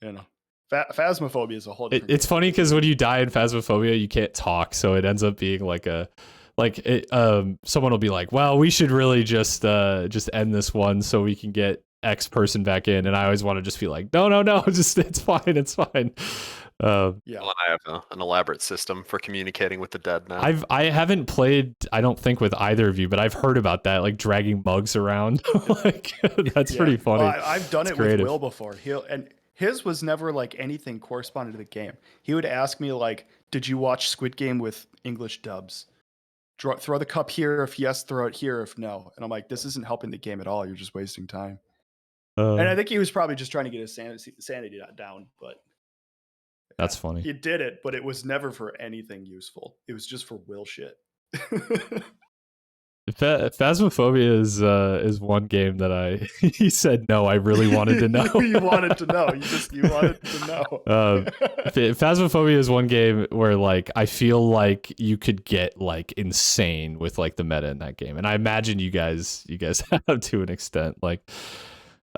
you know, Phasmophobia is a whole different it's funny because when you die in Phasmophobia, you can't talk, so it ends up being like someone will be like, well, we should really just end this one so we can get X person back in, and I always want to just be like, no, just it's fine. Well, I have an elaborate system for communicating with the dead now. I haven't played, I don't think, with either of you, but I've heard about that, like dragging mugs around. Like that's pretty funny. Well, I've done it creative. With Will before. His was never like anything corresponding to the game. He would ask me like, did you watch Squid Game with English dubs? Throw the cup here if yes, throw it here if no. And I'm like, this isn't helping the game at all. You're just wasting time. And I think he was probably just trying to get his sanity down, but that's funny. He did it, but it was never for anything useful. It was just for Will shit. Phasmophobia is one game that he said no, I really wanted to know. You wanted to know. You wanted to know. Phasmophobia is one game where like I feel like you could get like insane with like the meta in that game, and I imagine you guys have to an extent. Like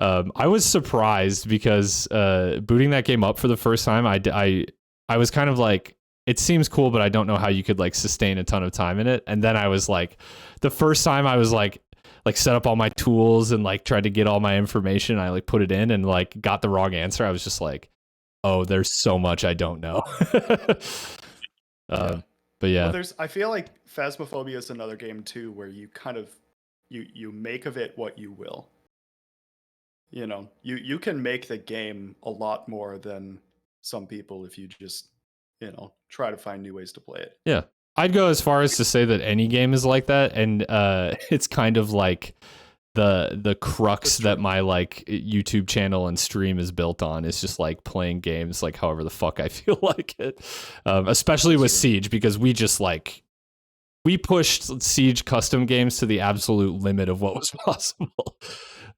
I was surprised because booting that game up for the first time, I was kind of like, it seems cool, but I don't know how you could like sustain a ton of time in it. And then I was like, the first time I was like set up all my tools and like tried to get all my information. I like put it in and like got the wrong answer. I was just like, oh, there's so much I don't know. But yeah, well, I feel like Phasmophobia is another game too, where you kind of, you make of it what you will. You know, you can make the game a lot more than some people if you just, you know, try to find new ways to play it. Yeah. I'd go as far as to say that any game is like that, and it's kind of like the crux that my like YouTube channel and stream is built on. Is just like playing games like however the fuck I feel like it. Especially with Siege, because we just like we pushed Siege custom games to the absolute limit of what was possible.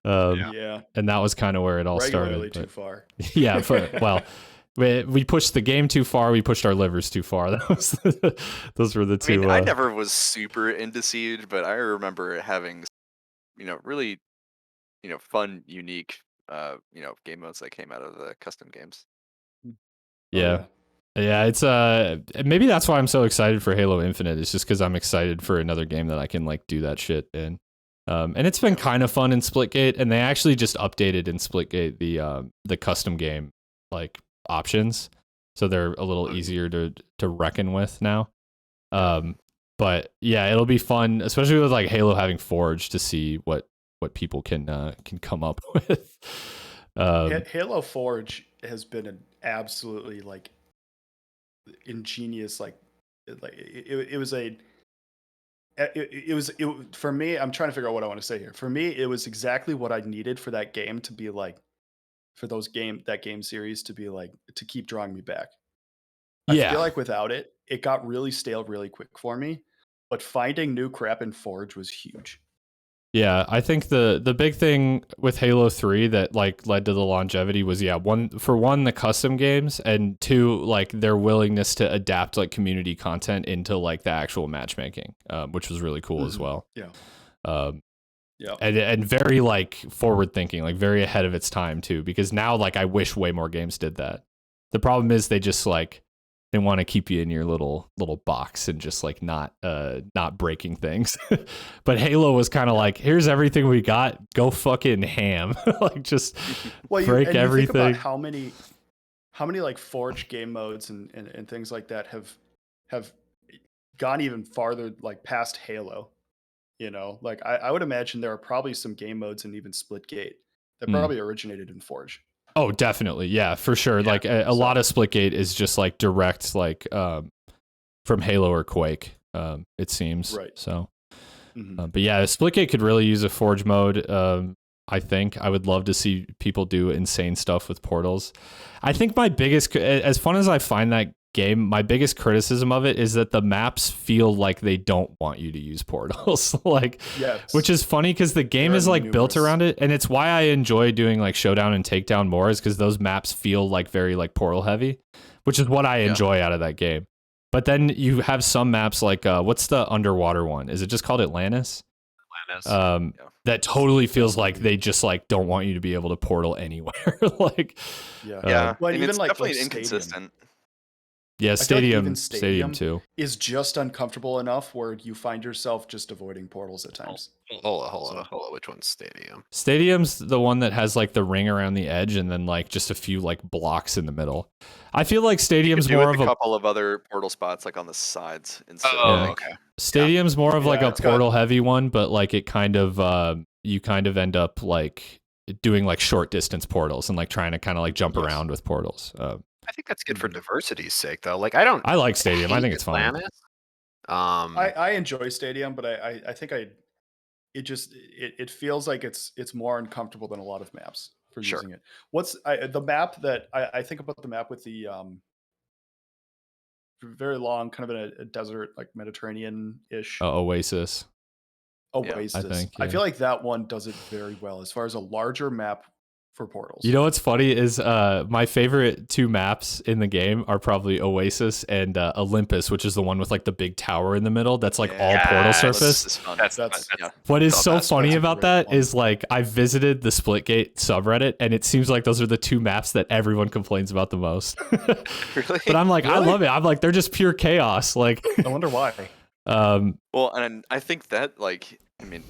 And that was kind of where it all regularly started. Too far. Yeah, well, we pushed the game too far. We pushed our livers too far. Those were the two. I mean, I never was super into Siege, but I remember having, you know, really, you know, fun, unique, you know, game modes that came out of the custom games. Yeah. Yeah, it's maybe that's why I'm so excited for Halo Infinite. It's just because I'm excited for another game that I can like do that shit in. And it's been kind of fun in Splitgate, and they actually just updated in Splitgate the custom game like options, so they're a little easier to reckon with now. But yeah, it'll be fun, especially with like Halo having Forge, to see what people can come up with. Halo Forge has been an absolutely like ingenious it was for me. I'm trying to figure out what I want to say here. For me, it was exactly what I needed for that game to be like, for that game series to be like, to keep drawing me back. I feel like without it, it got really stale really quick for me. But finding new crap in Forge was huge. Yeah, I think the big thing with Halo 3 that like led to the longevity was one, the custom games, and two, like their willingness to adapt like community content into like the actual matchmaking, which was really cool as well. Yeah. Yeah. And very like forward thinking, like very ahead of its time too, because now like I wish way more games did that. The problem is they just like they want to keep you in your little box and just like not breaking things. But Halo was kind of like, here's everything we got, go fucking ham. Like just break everything. You think about how many like Forge game modes and things like that have gone even farther, like past Halo. You know, like I would imagine there are probably some game modes and even Splitgate that probably originated in Forge. Oh, definitely. Yeah, for sure. Yeah, like a lot of Splitgate is just like direct, like from Halo or Quake, it seems. Right. So, but yeah, Splitgate could really use a Forge mode. I think I would love to see people do insane stuff with portals. I think my biggest, as fun as I find that game, my biggest criticism of it is that the maps feel like they don't want you to use portals. Like, which is funny because the game is like built around it, and it's why I enjoy doing like Showdown and Takedown more, is because those maps feel like very like portal heavy, which is what I enjoy out of that game. But then you have some maps like what's the underwater one? Is it just called Atlantis? That totally feels like they just like don't want you to be able to portal anywhere. Like, well, even it's like definitely inconsistent. Yeah, Stadium too is just uncomfortable enough where you find yourself just avoiding portals at times. Hold on. Which one's Stadium? Stadium's the one that has like the ring around the edge and then like just a few like blocks in the middle. I feel like Stadium's more of a couple of other portal spots like on the sides instead. Okay. Stadium's more of like a portal heavy one, but like it kind of you kind of end up like doing like short distance portals and like trying to kind of like jump around with portals. I think that's good for diversity's sake, though. Like, I like Stadium. I think it's fun. I enjoy Stadium, but I think it feels like it's more uncomfortable than a lot of maps for using it. What's the map that I think about, the map with the very long, kind of in a desert, like Mediterranean-ish. Oasis. Oasis. I feel like that one does it very well as far as a larger map for portals. You know what's funny is my favorite two maps in the game are probably Oasis and Olympus, which is the one with like the big tower in the middle that's like all portal surface. What is so funny about that is like I visited the Splitgate subreddit and it seems like those are the two maps that everyone complains about the most. Really? But I'm like, I love it. I'm like, they're just pure chaos. Like, I wonder why. Well, and I think that like, I mean,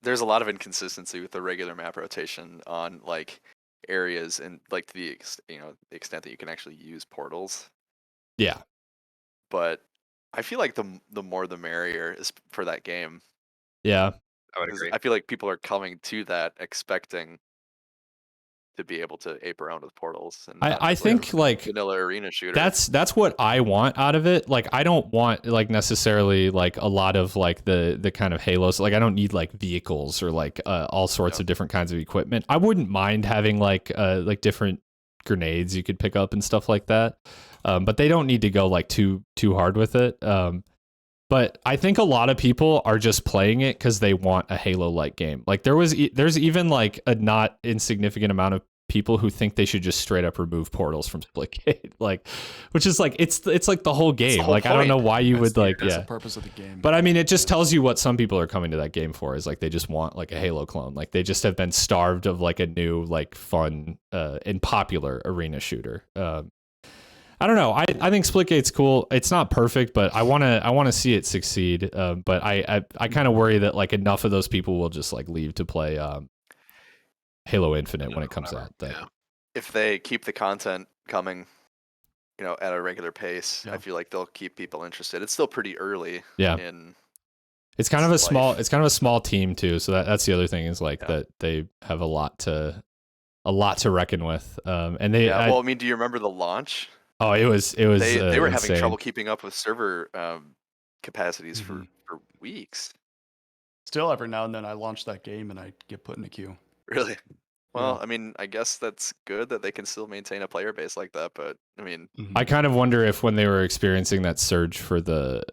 there's a lot of inconsistency with the regular map rotation on like areas and like the extent that you can actually use portals. Yeah. But I feel like the more the merrier is for that game. Yeah. I would agree. I feel like people are coming to that expecting to be able to ape around with portals. And I think like vanilla arena shooter. That's what I want out of it. Like I don't want like necessarily like a lot of like the kind of Halos. Like I don't need like vehicles or like all sorts of different kinds of equipment. I wouldn't mind having like different grenades you could pick up and stuff like that. But they don't need to go like too hard with it. But I think a lot of people are just playing it because they want a Halo-like game. Like there's even like a not insignificant amount of people who think they should just straight up remove portals from Splitgate, like, which is like it's like the whole game. Like point. I don't know why you would like that's the purpose of the game. But I mean, it just tells you what some people are coming to that game for. Is like they just want like a Halo clone. Like they just have been starved of like a new like fun and popular arena shooter. I don't know. I think Splitgate's cool. It's not perfect, but I want to see it succeed. But I kind of worry that like enough of those people will just like leave to play Halo Infinite when it comes out. If they keep the content coming at a regular pace, Yeah. I feel like they'll keep people interested. It's still pretty early. Yeah. In It's kind of a its small life. it's kind of a small team too, so that's the other thing is like Yeah. that they have a lot to reckon with. And they Yeah. Well, I mean, do you remember the launch? it was They were having insane. trouble keeping up with server capacities Mm-hmm. for weeks. Still, every now and then I launch that game and I get put in a queue. Really? Well, Yeah. I mean, I guess that's good that they can still maintain a player base like that. But I mean, Mhm. I kind of wonder if when they were experiencing that surge for the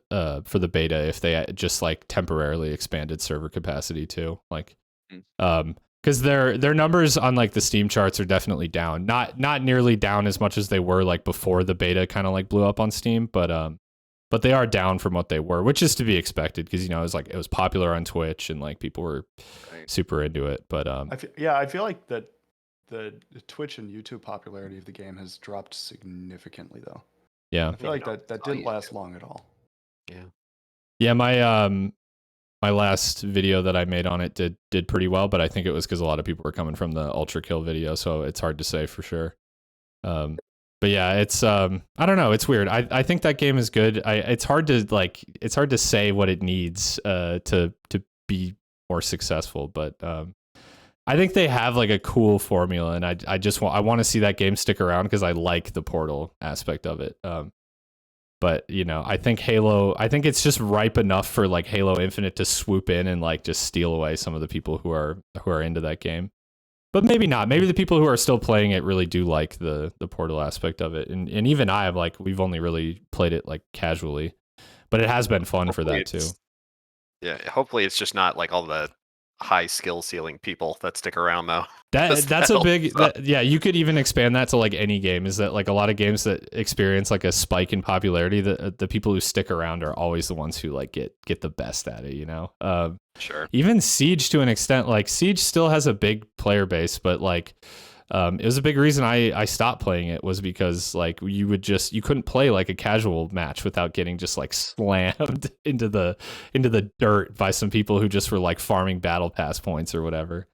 beta, if they just like temporarily expanded server capacity too, like, Mm. because their numbers on like the Steam charts are definitely down, not nearly down as much as they were like before the beta kind of like blew up on Steam, but they are down from what they were, which is to be expected because it was popular on Twitch and like people were Right. super into it, but I feel like that the Twitch and YouTube popularity of the game has dropped significantly, though. yeah. I feel like that didn't last long at all. Yeah, my last video that I made on it did pretty well, but I think it was because a lot of people were coming from the Ultra Kill video, so it's hard to say for sure. But yeah, it's I don't know, it's weird. I think that game is good. It's hard to say what it needs to be more successful, but I think they have like a cool formula, and I want to see that game stick around because I like the Portal aspect of it. But I think it's just ripe enough for like Halo Infinite to swoop in and like just steal away some of the people who are into that game. But maybe not. Maybe the people who are still playing it really do like the Portal aspect of it. And even we've only really played it like casually, but it has been fun for that too. Yeah, hopefully it's just not like all the high skill ceiling people that stick around though. That's a big yeah, you could even expand that to like any game. Is that like a lot of games that experience like a spike in popularity, the people who stick around are always the ones who like get the best at it, Sure. even Siege to an extent. Like Siege still has a big player base, but like it was a big reason I stopped playing it was because like you couldn't play like a casual match without getting just like slammed into the dirt by some people who just were like farming battle pass points or whatever.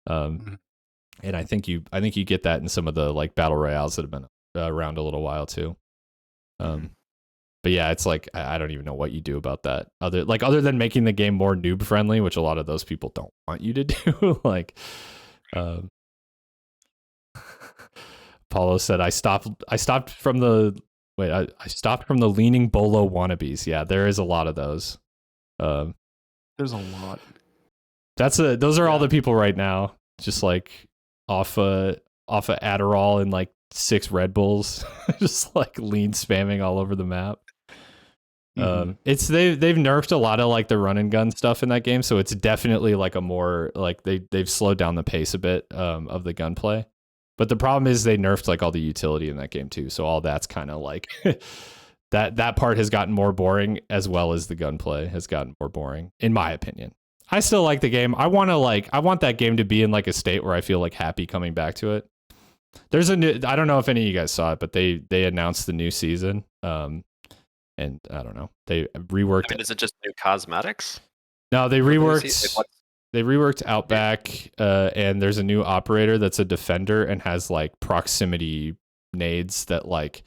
And I think you get that in some of the like battle royales that have been around a little while too. But yeah, it's like I don't even know what you do about that other than making the game more noob friendly, which a lot of those people don't want you to do. Like Paulo said, I stopped from the leaning bolo wannabes. Yeah, there is a lot of those. There's a lot. Those are all the people right now, just like off a Adderall and like 6 Red Bulls, just like lean spamming all over the map. It's they've nerfed a lot of like the run and gun stuff in that game, so it's definitely like a more like they've slowed down the pace a bit of the gunplay. But the problem is they nerfed like all the utility in that game too, so all that's kind of like that part has gotten more boring, as well as the gunplay has gotten more boring, in my opinion. I still like the game. I want that game to be in like a state where I feel like happy coming back to it. There's I don't know if any of you guys saw it, but they announced the new season. And I don't know, they reworked. I mean, is it just new cosmetics? No, they reworked Outback, and there's a new operator that's a defender and has like proximity nades that like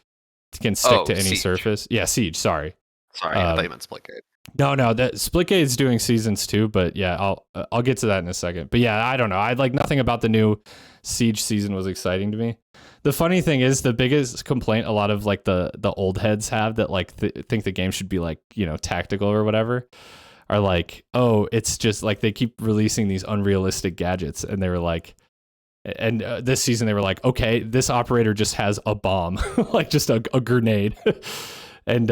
can stick to any Siege. surface. Yeah, Siege. Sorry, I thought you meant Splitgate. No, that Splitgate is doing seasons too, but yeah, I'll get to that in a second. But yeah, I don't know. I'd like nothing about the new Siege season was exciting to me. The funny thing is, the biggest complaint a lot of like the old heads have that like think the game should be like tactical or whatever, are like, oh, it's just like they keep releasing these unrealistic gadgets, and they were like, and this season they were like, okay, this operator just has a bomb, like just a grenade. And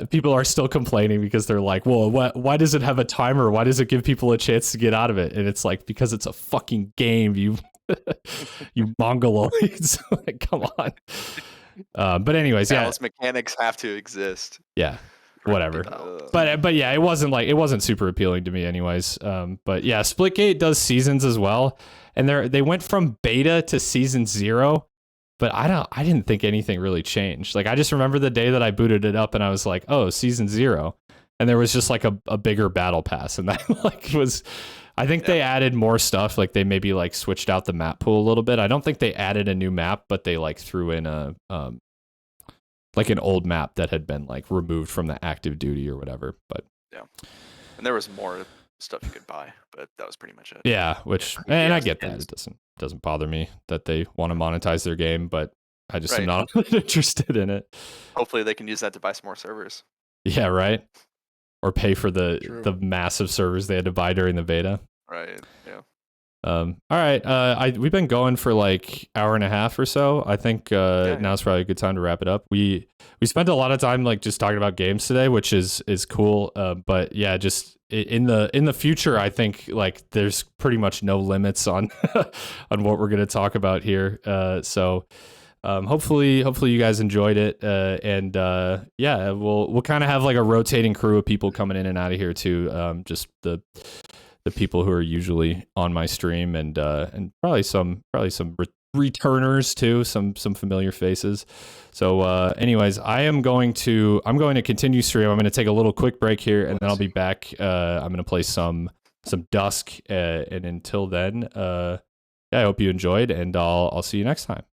people are still complaining because they're like, well, why does it have a timer? Why does it give people a chance to get out of it? And it's like, because it's a fucking game, you mongoloids. Like, come on. But anyways, Balance mechanics have to exist. Yeah, whatever. But yeah, it wasn't super appealing to me anyways. But yeah, Splitgate does seasons as well. And they went from beta to season 0. But I didn't think anything really changed. Like, I just remember the day that I booted it up and I was like, oh, season 0. And there was just like a bigger battle pass. And that like was, I think they added more stuff. Like they maybe like switched out the map pool a little bit. I don't think they added a new map, but they like threw in like an old map that had been like removed from the active duty or whatever. But And there was more stuff you could buy, but that was pretty much it. yeah, which and I get that. It doesn't bother me that they want to monetize their game, but I just am not interested in it. Hopefully they can use that to buy some more servers. Yeah, right. Or pay for the massive servers they had to buy during the beta. Right. Yeah. All right. We've been going for like hour and a half or so. I think now's probably a good time to wrap it up. We spent a lot of time like just talking about games today, which is cool. But yeah, just in the future, I think like there's pretty much no limits on on what we're gonna talk about here. So hopefully you guys enjoyed it. And yeah, we'll kind of have like a rotating crew of people coming in and out of here too. Just the people who are usually on my stream and probably some returners too, some familiar faces. So anyways, I'm going to continue stream. I'm going to take a little quick break here and then I'll be back. I'm going to play some Dusk and until then, yeah, I hope you enjoyed and I'll see you next time.